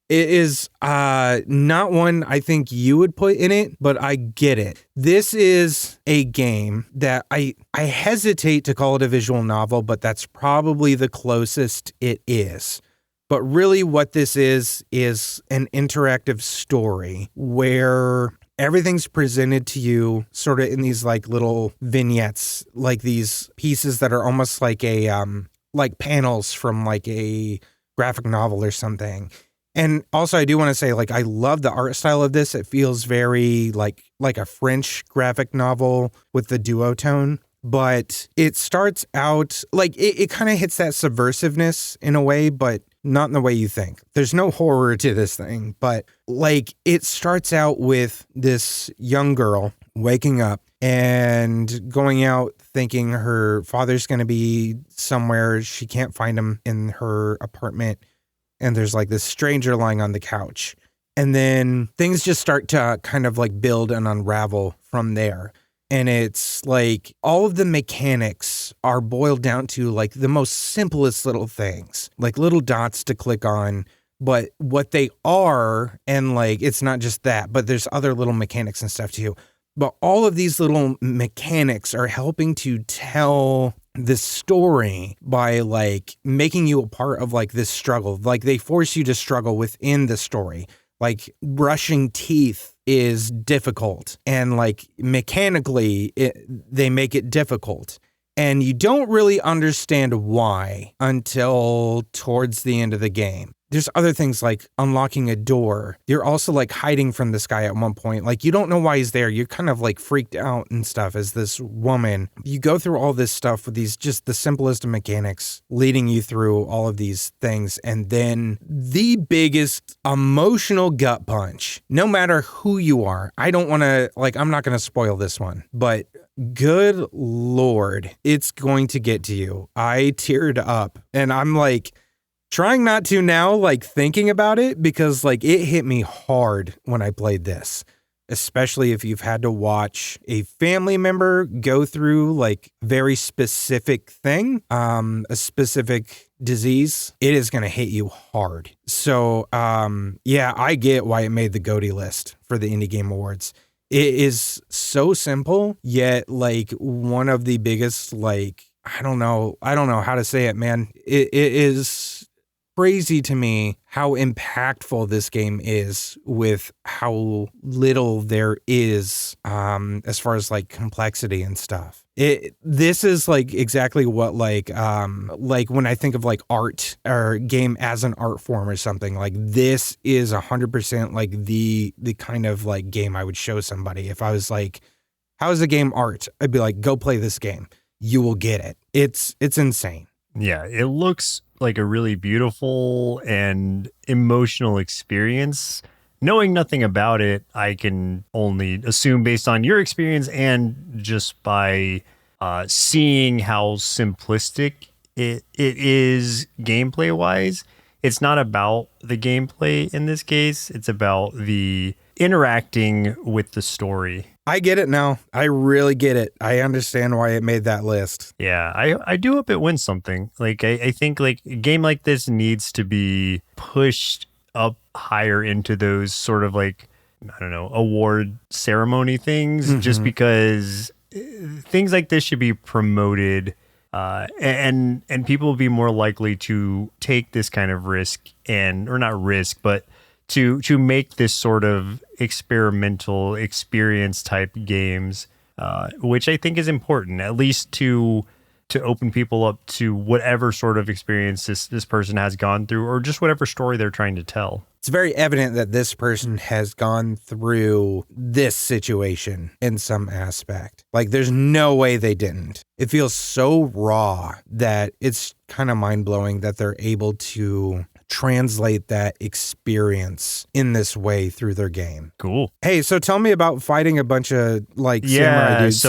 It is not one I think you would put in it, but I get it. This is a game that I hesitate to call it a visual novel, but that's probably the closest it is. But really what this is an interactive story where everything's presented to you sort of in these like little vignettes, like these pieces that are almost like like panels from like a graphic novel or something. And also I do want to say, like, I love the art style of this. It feels very like a French graphic novel with the duotone. But it starts out like it kind of hits that subversiveness in a way, but not in the way you think. There's no horror to this thing, but like it starts out with this young girl waking up and going out thinking her father's going to be somewhere. She can't find him in her apartment. And there's like this stranger lying on the couch. And then things just start to kind of like build and unravel from there. And it's like all of the mechanics are boiled down to like the most simplest little things, like little dots to click on. But what they are, and like it's not just that, but there's other little mechanics and stuff too. But all of these little mechanics are helping to tell this story by like making you a part of like this struggle. Like they force you to struggle within the story. Like brushing teeth is difficult, and like mechanically they make it difficult. And you don't really understand why until towards the end of the game. There's other things like unlocking a door. You're also like hiding from this guy at one point. Like you don't know why he's there. You're kind of like freaked out and stuff as this woman. You go through all this stuff with these just the simplest of mechanics leading you through all of these things. And then the biggest emotional gut punch, no matter who you are. I don't want to, like, I'm not going to spoil this one, but Good Lord, it's going to get to you. I teared up and I'm like trying not to now, like thinking about it because like it hit me hard when I played this, especially if you've had to watch a family member go through like very specific thing, a specific disease. It is going to hit you hard. So, yeah, I get why it made the GOTY list for the Indie Game Awards. It is so simple, yet like one of the biggest, like, I don't know how to say it, man. It is crazy to me how impactful this game is with how little there is as far as like complexity and stuff. This is like exactly what like when I think of like art or game as an art form or something, like this is 100% like the kind of like game I would show somebody. If I was like, how is the game art? I'd be like, go play this game. You will get it. It's insane. Yeah, it looks like a really beautiful and emotional experience. Knowing nothing about it, I can only assume based on your experience and just by seeing how simplistic it is gameplay wise. It's not about the gameplay in this case. It's about the interacting with the story. I get it now. I really get it. I understand why it made that list. Yeah, I do hope it wins something. Like, I think like a game like this needs to be pushed up higher into those sort of like, I don't know, award ceremony things, just because things like this should be promoted and people will be more likely to take this kind of risk or not risk, but to make this sort of experimental experience type games, which I think is important, at least to open people up to whatever sort of experience this person has gone through, or just whatever story they're trying to tell. It's very evident that this person has gone through this situation in some aspect. Like, there's no way they didn't. It feels so raw that it's kind of mind-blowing that they're able to translate that experience in this way through their game. Cool. Hey, so tell me about fighting a bunch of like samurai dudes.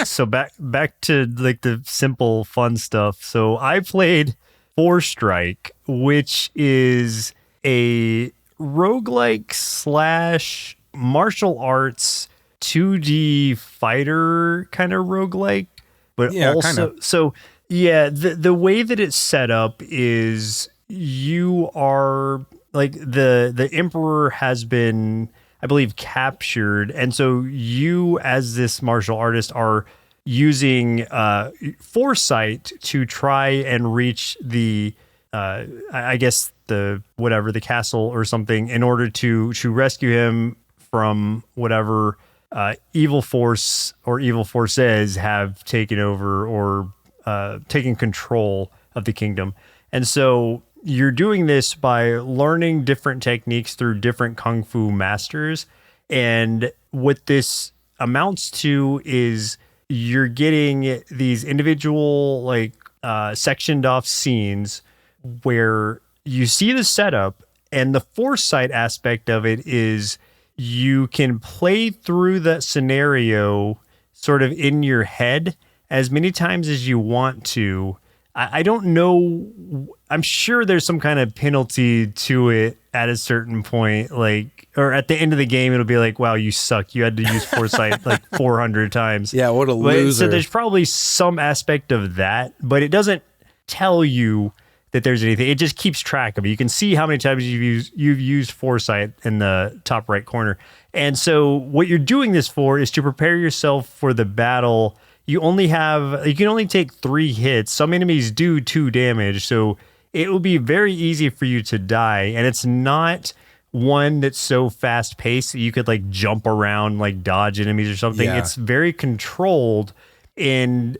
So back to like the simple fun stuff. So I played Forestrike, which is a roguelike / martial arts 2D fighter kind of roguelike, but yeah, also kinda. So yeah, the way that it's set up is you are like the emperor has been, I believe, captured, and so you as this martial artist are using foresight to try and reach the I guess the castle or something in order to rescue him from whatever evil force or evil forces have taken over or taken control of the kingdom. And so you're doing this by learning different techniques through different kung fu masters. And what this amounts to is you're getting these individual, like, sectioned off scenes where you see the setup, and the foresight aspect of it is you can play through that scenario sort of in your head as many times as you want to. I don't know. I'm sure there's some kind of penalty to it at a certain point, like, or at the end of the game, it'll be like, wow, you suck. You had to use foresight like 400 times. Yeah, what a loser. So there's probably some aspect of that, but it doesn't tell you that there's anything. It just keeps track of it. You can see how many times you've used foresight in the top right corner. And so what you're doing this for is to prepare yourself for the battle. You can only take 3 hits. Some enemies do 2 damage, so it will be very easy for you to die. And it's not one that's so fast paced that you could like jump around, like dodge enemies or something. Yeah. It's very controlled in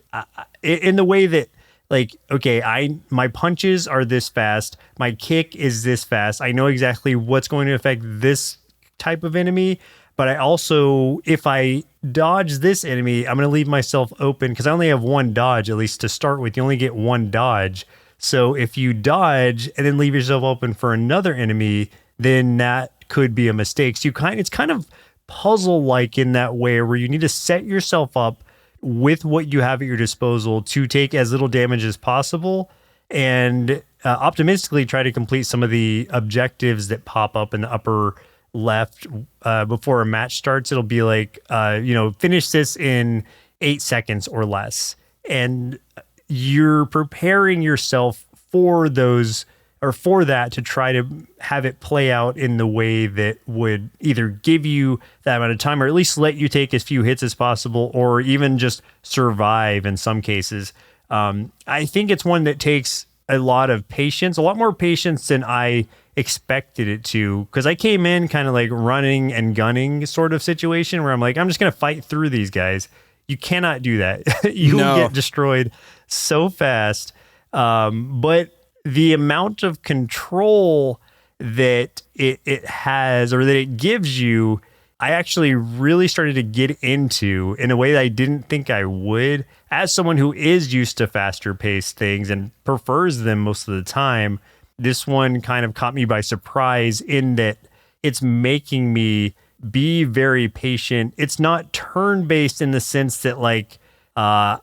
the way that, like, okay, my punches are this fast, my kick is this fast. I know exactly what's going to affect this type of enemy. But I also, if I dodge this enemy, I'm going to leave myself open because I only have 1 dodge, at least to start with. You only get 1 dodge. So if you dodge and then leave yourself open for another enemy, then that could be a mistake. So it's kind of puzzle-like in that way where you need to set yourself up with what you have at your disposal to take as little damage as possible and optimistically try to complete some of the objectives that pop up in the upper left before a match starts. It'll be like, finish this in 8 seconds or less. And you're preparing yourself for those or for that to try to have it play out in the way that would either give you that amount of time or at least let you take as few hits as possible or even just survive in some cases. I think it's one that takes a lot of patience, a lot more patience than I expected it to, because I came in kind of like running and gunning sort of situation where I'm like, I'm just going to fight through these guys. You cannot do that. You'll get destroyed so fast. But the amount of control that it has or that it gives you, I actually really started to get into in a way that I didn't think I would. As someone who is used to faster paced things and prefers them most of the time, this one kind of caught me by surprise in that it's making me be very patient. It's not turn-based in the sense that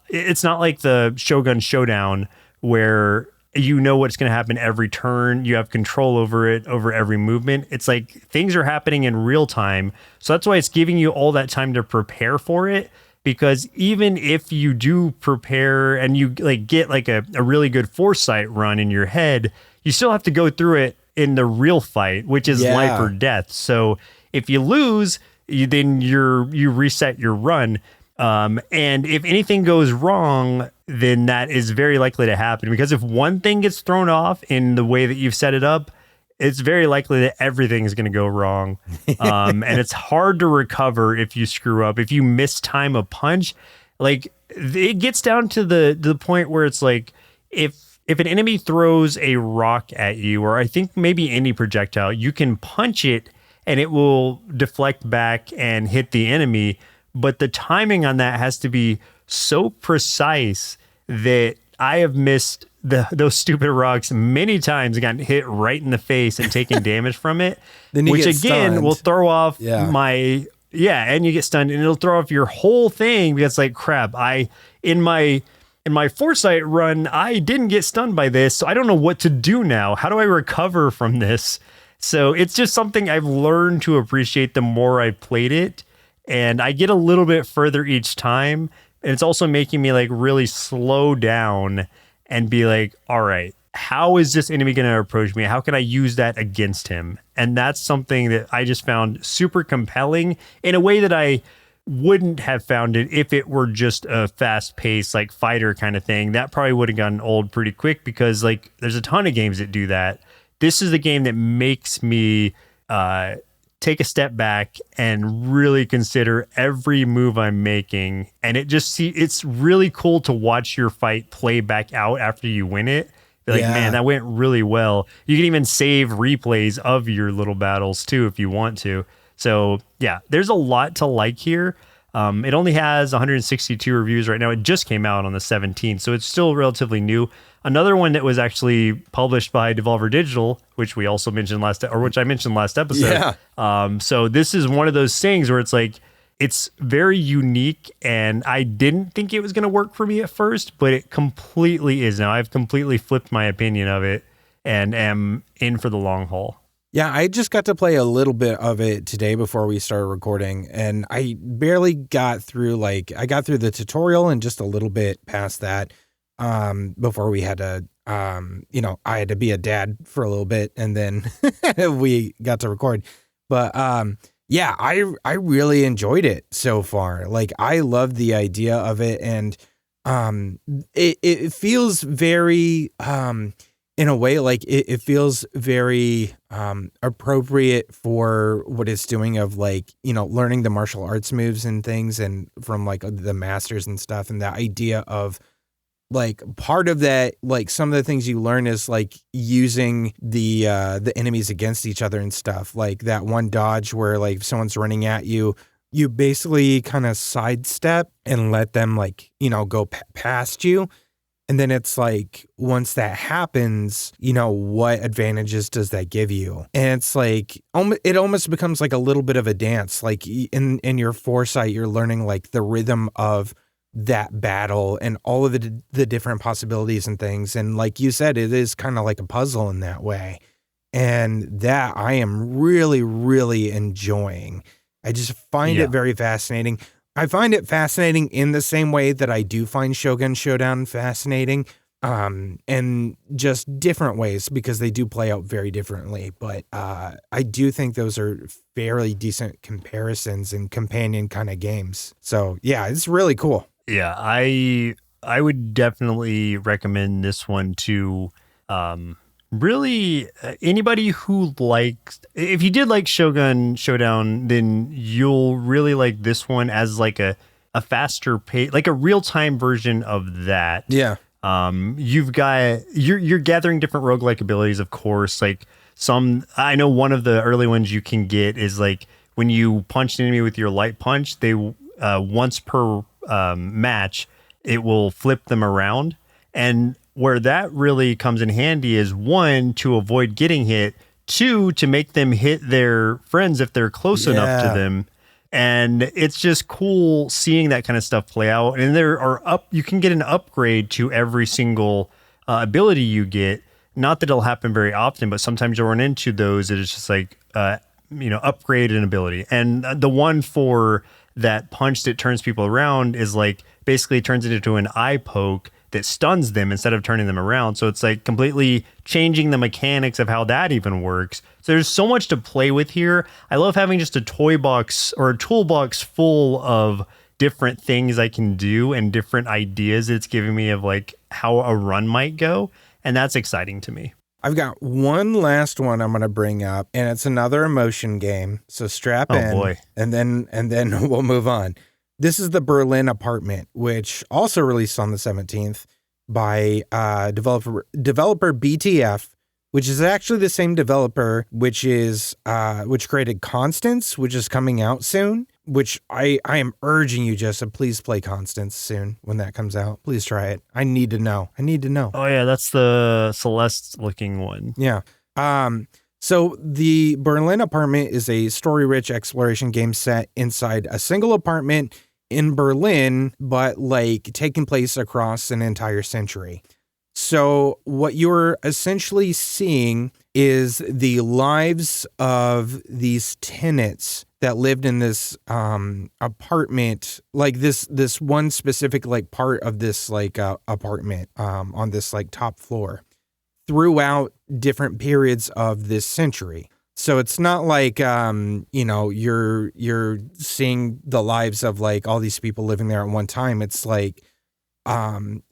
it's not like the Shogun Showdown where you know what's going to happen every turn. You have control over it, over every movement. It's like things are happening in real time. So that's why it's giving you all that time to prepare for it. Because even if you do prepare and you get a really good foresight run in your head, you still have to go through it in the real fight, which is life or death. So if you lose, then you reset your run. And if anything goes wrong, then that is very likely to happen, because if one thing gets thrown off in the way that you've set it up, it's very likely that everything is going to go wrong. And it's hard to recover if you screw up. If you mistime a punch, it gets down to the point where it's like, if an enemy throws a rock at you, or I think maybe any projectile, you can punch it and it will deflect back and hit the enemy. But the timing on that has to be so precise that I have missed those stupid rocks many times and gotten hit right in the face and taken damage from it, which again will throw off and you get stunned and it'll throw off your whole thing, because crap, in my foresight run, I didn't get stunned by this, so I don't know what to do now. How do I recover from this? So it's just something I've learned to appreciate the more I played it. And I get a little bit further each time. And it's also making me really slow down and be like, all right, how is this enemy going to approach me? How can I use that against him? And that's something that I just found super compelling in a way that I wouldn't have found it if it were just a fast paced fighter kind of thing. That probably would have gotten old pretty quick, because there's a ton of games that do that. This is the game that makes me take a step back and really consider every move I'm making. And it's really cool to watch your fight play back out after you win it. Man, that went really well. You can even save replays of your little battles too, if you want to. So yeah, there's a lot to like here. It only has 162 reviews right now. It just came out on the 17th, so it's still relatively new. Another one that was actually published by Devolver Digital, which we also mentioned which I mentioned last episode. Yeah. So this is one of those things where it's very unique, and I didn't think it was going to work for me at first, but it completely is now. I've completely flipped my opinion of it and am in for the long haul. Yeah, I just got to play a little bit of it today before we started recording, and I barely got through, I got through the tutorial and just a little bit past that before we had to, I had to be a dad for a little bit, and then we got to record. But yeah, I really enjoyed it so far. I love the idea of it, and it feels very in a way, it feels very appropriate for what it's doing of learning the martial arts moves and things, and from the masters and stuff, and the idea of part of that, some of the things you learn is using the enemies against each other and stuff. That one dodge where if someone's running at you, you basically kind of sidestep and let them go past you. And then it's once that happens, what advantages does that give you? And it's it almost becomes a little bit of a dance. In your foresight, you're learning the rhythm of that battle and all of the different possibilities and things. And like you said, it is kind of like a puzzle in that way. And that I am really, really enjoying. I just find it very fascinating. I find it fascinating in the same way that I do find Shogun Showdown fascinating, and just different ways because they do play out very differently. But I do think those are fairly decent comparisons and companion kind of games. So yeah, it's really cool. Yeah, I would definitely recommend this one to really anybody who likes. If you did like Shogun Showdown, then you'll really like this one as like a faster pace, like a real time version of that. Yeah. You've got you're gathering different roguelike abilities, of course. Like I know one of the early ones you can get is like when you punch an enemy with your light punch, they once per match, it will flip them around. And where that really comes in handy is 1, to avoid getting hit, 2, to make them hit their friends if they're close enough to them. And it's just cool seeing that kind of stuff play out. And you can get an upgrade to every single ability you get. Not that it'll happen very often, but sometimes you'll run into those that it's just like, upgrade an ability. And the one for that punch that turns people around is like basically turns it into an eye poke that stuns them instead of turning them around. So it's like completely changing the mechanics of how that even works. So there's so much to play with here. I love having just a toy box or a toolbox full of different things I can do and different ideas it's giving me of like how a run might go. And that's exciting to me. I've got one last one I'm going to bring up, and it's another emotion game. So strap in. Oh boy. And then we'll move on. This is the Berlin Apartment, which also released on the 17th by developer BTF, which is actually the same developer which created Constance, which is coming out soon. Which I am urging you, Jessa, please play Constance soon when that comes out. Please try it. I need to know. Oh yeah, that's the Celeste looking one. Yeah. So the Berlin Apartment is a story-rich exploration game set inside a single apartment in Berlin, but like taking place across an entire century. So what you're essentially seeing is the lives of these tenants that lived in this apartment, like this one specific like part of this like apartment on this like top floor throughout different periods of this century. So it's not like you're seeing the lives of like all these people living there at one time. It's like an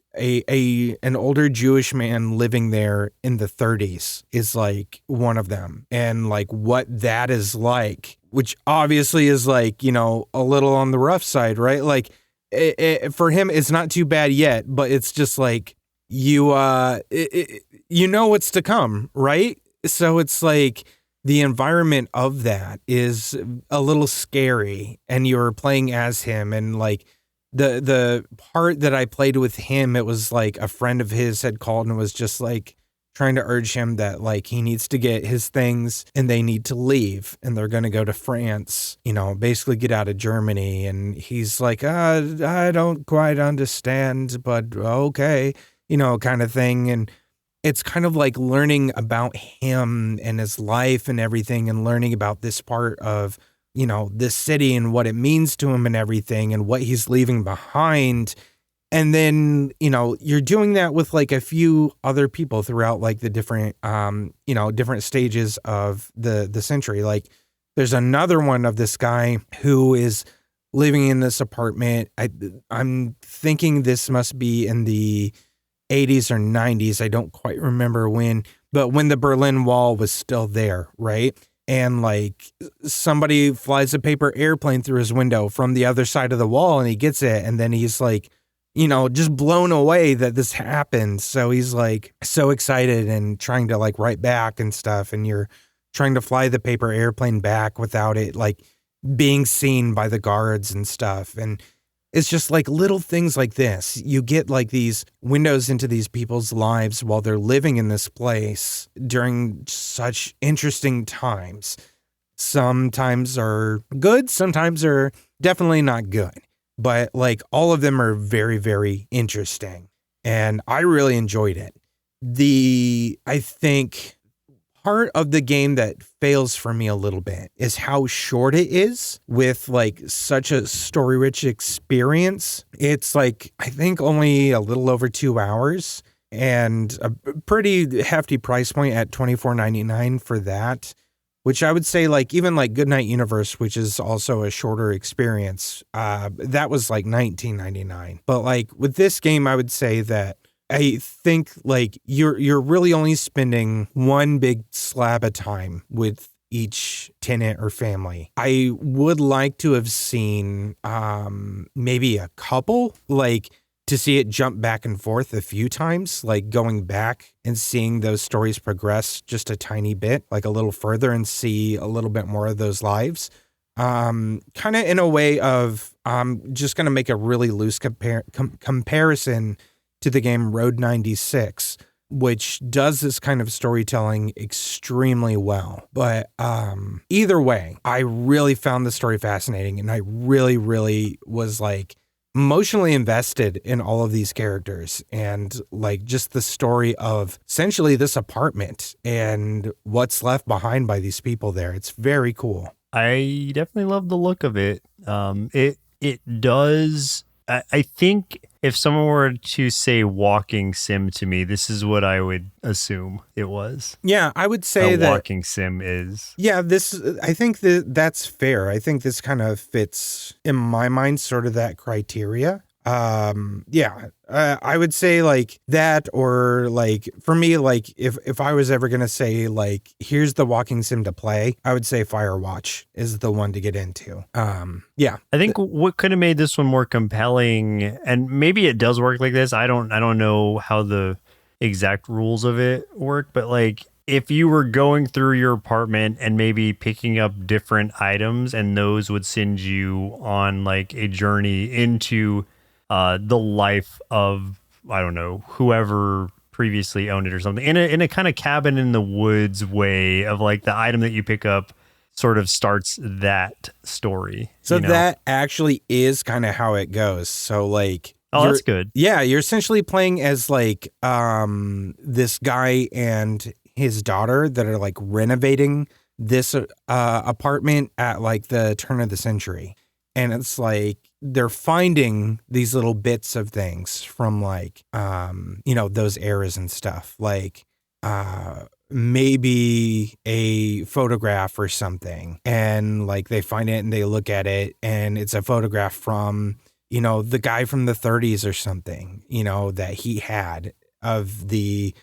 older Jewish man living there in the 30s is like one of them, and like what that is like, which obviously is like, a little on the rough side, right? Like for him, it's not too bad yet, but it's just like what's to come, right? So it's like the environment of that is a little scary, and you're playing as him, and like the part that I played with him, it was like a friend of his had called and was just like trying to urge him that like he needs to get his things and they need to leave, and they're going to go to France, basically get out of Germany. And he's like, I don't quite understand, but okay, kind of thing. And it's kind of like learning about him and his life and everything, and learning about this part of, this city and what it means to him and everything, and what he's leaving behind. And then, you're doing that with like a few other people throughout like the different, different stages of the century. Like there's another one of this guy who is living in this apartment. I'm thinking this must be in the 80s or 90s. I don't quite remember when, but when the Berlin Wall was still there, right? And like somebody flies a paper airplane through his window from the other side of the wall, and he gets it, and then he's like, just blown away that this happened. So he's like so excited and trying to like write back and stuff, and you're trying to fly the paper airplane back without it like being seen by the guards and stuff. And it's just like little things like this. You get like these windows into these people's lives while they're living in this place during such interesting times. Sometimes are good, sometimes are definitely not good. but like all of them are very, very interesting. And I really enjoyed it. I think part of the game that fails for me a little bit is how short it is with like such a story-rich experience. It's like, I think only a little over 2 hours and a pretty hefty price point at $24.99 for that, which I would say like even like Goodnight Universe, which is also a shorter experience, that was like $19.99. But like with this game, I would say that I think like you're really only spending one big slab of time with each tenant or family. I would like to have seen maybe a couple, like to see it jump back and forth a few times, like going back and seeing those stories progress just a tiny bit, like a little further and see a little bit more of those lives. Kind of in a way of just going to make a really loose comparison to the game Road 96, which does this kind of storytelling extremely well. But either way, I really found the story fascinating, and I really, really was like emotionally invested in all of these characters and like just the story of essentially this apartment and what's left behind by these people there. It's very cool. I definitely love the look of it. It does. I think if someone were to say walking sim to me, this is what I would assume it was. Yeah, I would say that walking sim is. Yeah, I think that's fair. I think this kind of fits in my mind, sort of that criteria. I would say like that, or like for me, like if I was ever going to say like, here's the walking sim to play, I would say Firewatch is the one to get into. I think what could have made this one more compelling, and maybe it does work like this. I don't know how the exact rules of it work, but like if you were going through your apartment and maybe picking up different items, and those would send you on like a journey into the life of, I don't know, whoever previously owned it or something, in a kind of cabin in the woods way of like the item that you pick up sort of starts that story. So that actually is kind of how it goes. So like, oh, that's good. Yeah, you're essentially playing as like this guy and his daughter that are like renovating this apartment at like the turn of the century. And it's like they're finding these little bits of things from like, those eras and stuff, like maybe a photograph or something. And like they find it and they look at it and it's a photograph from, the guy from the 30s or something, that he had of the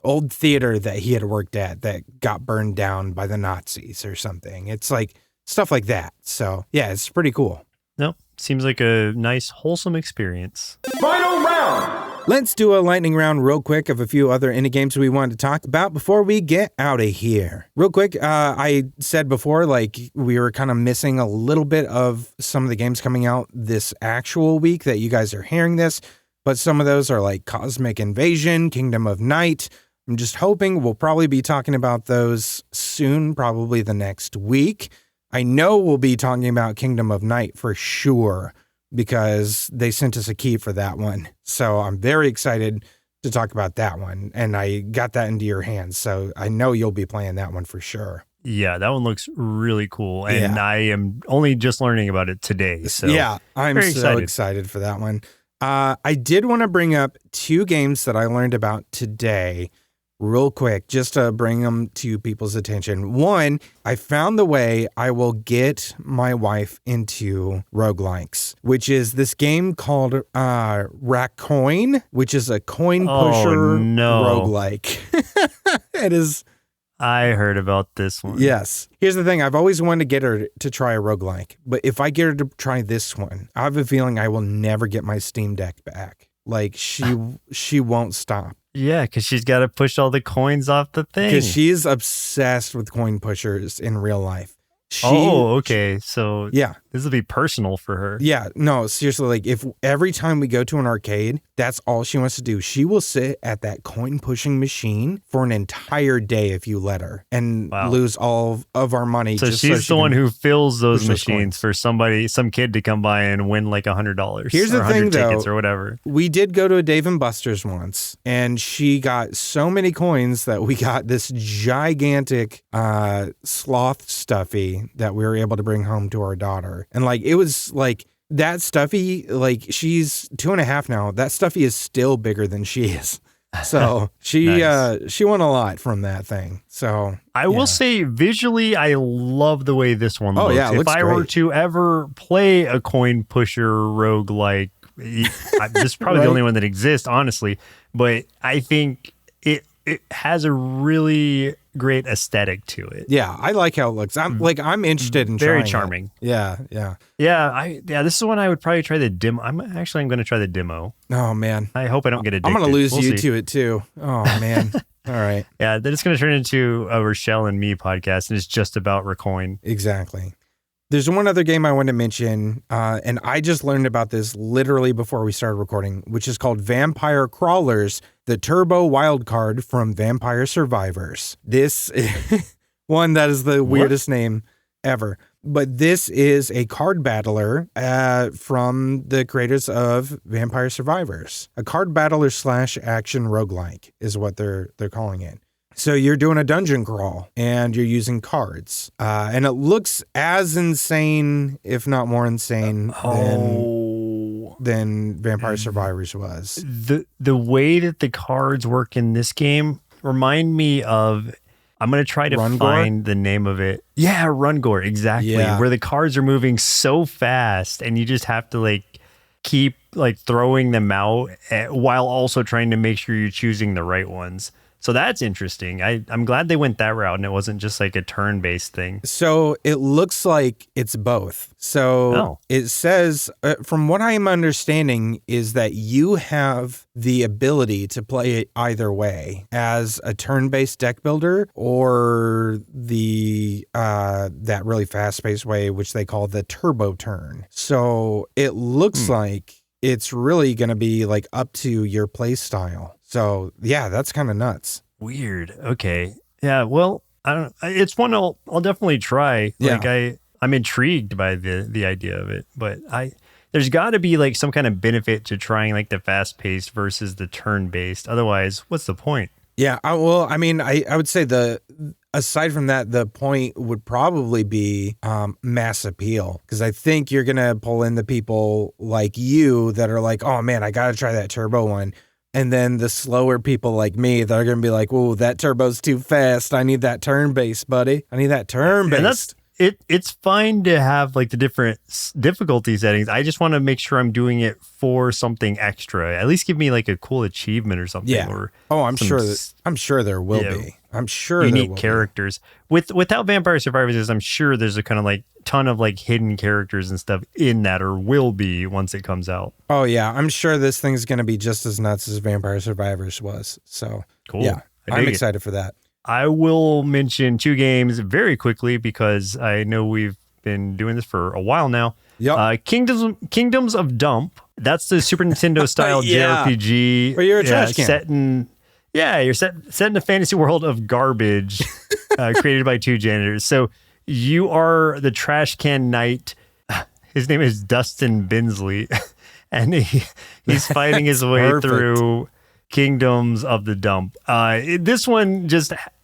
old theater that he had worked at that got burned down by the Nazis or something. It's like stuff like that. So yeah, it's pretty cool. No, seems like a nice, wholesome experience. Final round! Let's do a lightning round real quick of a few other indie games we wanted to talk about before we get out of here. Real quick, I said before, like, we were kind of missing a little bit of some of the games coming out this actual week that you guys are hearing this, but some of those are like Cosmic Invasion, Kingdom of Night. I'm just hoping we'll probably be talking about those soon, probably the next week. I know we'll be talking about Kingdom of Night for sure because they sent us a key for that one. So I'm very excited to talk about that one. And I got that into your hands. So I know you'll be playing that one for sure. Yeah, that one looks really cool. And I am only just learning about it today. So yeah, I'm so excited for that one. I did want to bring up two games that I learned about today real quick, just to bring them to people's attention. One, I found the way I will get my wife into roguelikes, which is this game called RACCOIN, which is a coin pusher roguelike. It is. I heard about this one. Yes. Here's the thing. I've always wanted to get her to try a roguelike, but if I get her to try this one, I have a feeling I will never get my Steam Deck back. Like she won't stop. Yeah, because she's got to push all the coins off the thing. Because she's obsessed with coin pushers in real life. Okay. So yeah, This will be personal for her. Yeah, no, seriously, like if every time we go to an arcade, that's all she wants to do. She will sit at that coin pushing machine for an entire day if you let her and lose all of our money. So she's the one who fills those machines for some kid to come by and win like $100. Here's the thing, tickets though, or whatever. We did go to a Dave and Buster's once, and she got so many coins that we got this gigantic sloth stuffy that we were able to bring home to our daughter. And like, it was like that stuffy, like she's 2.5 now. That stuffy is still bigger than she is. So she won a lot from that thing. So I will say visually, I love the way this one looks. Yeah, it looks if I were to ever play a coin pusher roguelike, this is probably the only one that exists, honestly. But I think it has a really great aesthetic to it. Yeah, I like how it looks. I'm interested in very trying charming. It. Yeah. This is one I would probably try the demo. I'm going to try the demo. Oh man, I hope I don't get addicted. I'm going to lose you to it too. Oh man. All right. Yeah, then it's going to turn into a Rochelle and me podcast, and it's just about RACCOIN. Exactly. There's one other game I want to mention, and I just learned about this literally before we started recording, which is called Vampire Crawlers, the Turbo Wildcard from Vampire Survivors. This is one that is the weirdest name ever. But this is a card battler from the creators of Vampire Survivors. A card battler / action roguelike is what they're calling it. So you're doing a dungeon crawl and you're using cards. And it looks as insane, if not more insane, than Vampire Survivors was. The way that the cards work in this game remind me of, I'm going to try to find the name of it. Yeah, Rungor, exactly. Yeah. Where the cards are moving so fast and you just have to like keep like throwing them out while also trying to make sure you're choosing the right ones. So that's interesting. I'm glad they went that route and it wasn't just like a turn-based thing. So it looks like it's both. So it says, from what I'm understanding, is that you have the ability to play it either way as a turn-based deck builder or the that really fast-paced way, which they call the turbo turn. So it looks like it's really going to be like up to your play style. So yeah, that's kind of nuts. Weird. Okay. Yeah. Well, I don't. It's one I'll definitely try. Like I'm intrigued by the idea of it, but there's got to be like some kind of benefit to trying like the fast paced versus the turn based. Otherwise, what's the point? Yeah. I would say aside from that, the point would probably be mass appeal, because I think you're gonna pull in the people like you that are like, oh man, I gotta try that turbo one. And then the slower people like me, they're going to be like, whoa, that turbo's too fast. I need that turn-based, buddy. I need that turn-based. And it's fine to have like the different difficulty settings. I just want to make sure I'm doing it for something extra. At least give me like a cool achievement or something. Yeah. Or I'm sure there will be. I'm sure unique characters. Without Vampire Survivors, I'm sure there's a kind of like ton of like hidden characters and stuff in that, or will be once it comes out. Oh yeah, I'm sure this thing's going to be just as nuts as Vampire Survivors was. So cool. Yeah, I'm excited for that. I will mention 2 games very quickly because I know we've been doing this for a while now. Yep. Kingdoms of Dump. That's the Super Nintendo style JRPG. Where you're a trash can. You're set in a fantasy world of garbage created by 2 janitors. So you are the trash can knight. His name is Dustin Binsley, and he's fighting his way through Kingdoms of the Dump. This one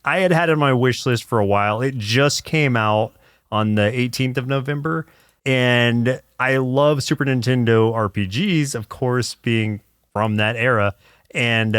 I had on my wish list for a while. It just came out on the 18th of November, and I love Super Nintendo RPGs, of course, being from that era. And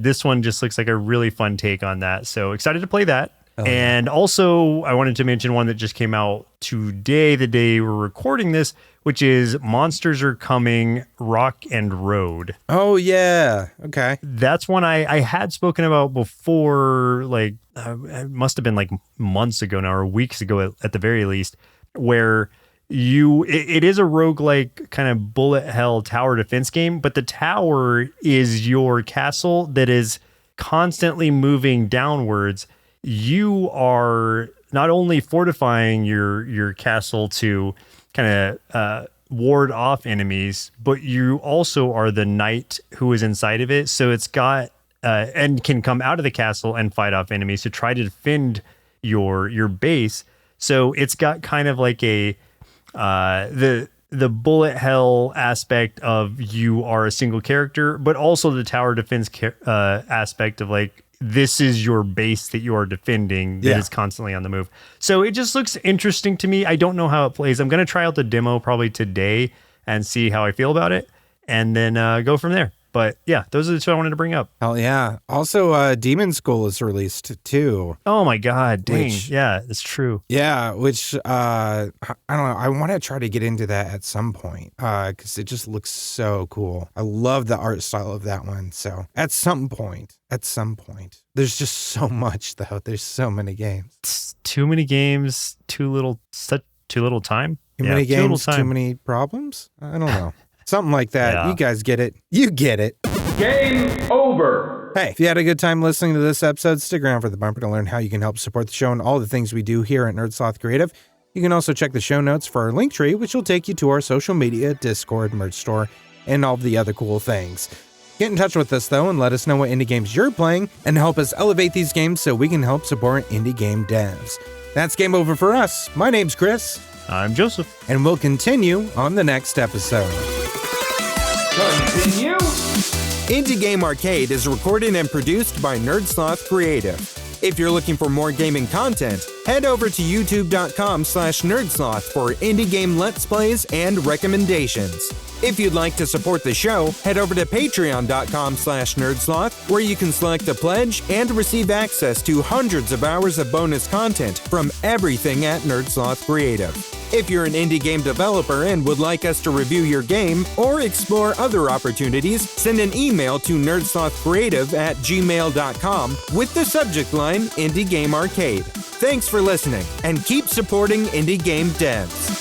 this one just looks like a really fun take on that. So excited to play that. And also, I wanted to mention one that just came out today, the day we're recording this, which is Monsters Are Coming, Rock and Road. Oh, yeah. Okay. That's one I had spoken about before, like, it must have been like months ago now, or weeks ago at the very least, where it is a roguelike kind of bullet hell tower defense game, but the tower is your castle that is constantly moving downwards. You are not only fortifying your castle to kind of ward off enemies, but you also are the knight who is inside of it. So it's got and can come out of the castle and fight off enemies to try to defend your base. So it's got kind of like a the bullet hell aspect of you are a single character, but also the tower defense aspect of like, this is your base that you are defending that is constantly on the move. So it just looks interesting to me. I don't know how it plays. I'm going to try out the demo probably today and see how I feel about it, and then go from there. But yeah, those are the two I wanted to bring up. Hell yeah. Also, Demon School is released too. Oh my God. Dang. Yeah, it's true. Yeah, which, I don't know. I want to try to get into that at some point because it just looks so cool. I love the art style of that one. So at some point, there's just so much though. There's so many games. It's too many games, too little time. Too many games, too many problems? I don't know. Something like that. Yeah. You guys get it. You get it. Game over. Hey, if you had a good time listening to this episode, stick around for the bumper to learn how you can help support the show and all the things we do here at Sloth Creative. You can also check the show notes for our link tree, which will take you to our social media, Discord, merch store, and all the other cool things. Get in touch with us, though, and let us know what indie games you're playing and help us elevate these games so we can help support indie game devs. That's game over for us. My name's Chris. I'm Joseph. And we'll continue on the next episode. Continue. Indie Game Arcade is recorded and produced by Sloth Creative. If you're looking for more gaming content, head over to youtube.com/nerdsloth for indie game let's plays and recommendations. If you'd like to support the show, head over to patreon.com/nerdsloth, where you can select a pledge and receive access to hundreds of hours of bonus content from everything at Sloth Creative. If you're an indie game developer and would like us to review your game or explore other opportunities, send an email to nerdslothcreative@gmail.com with the subject line Indie Game Arcade. Thanks for listening, and keep supporting indie game devs.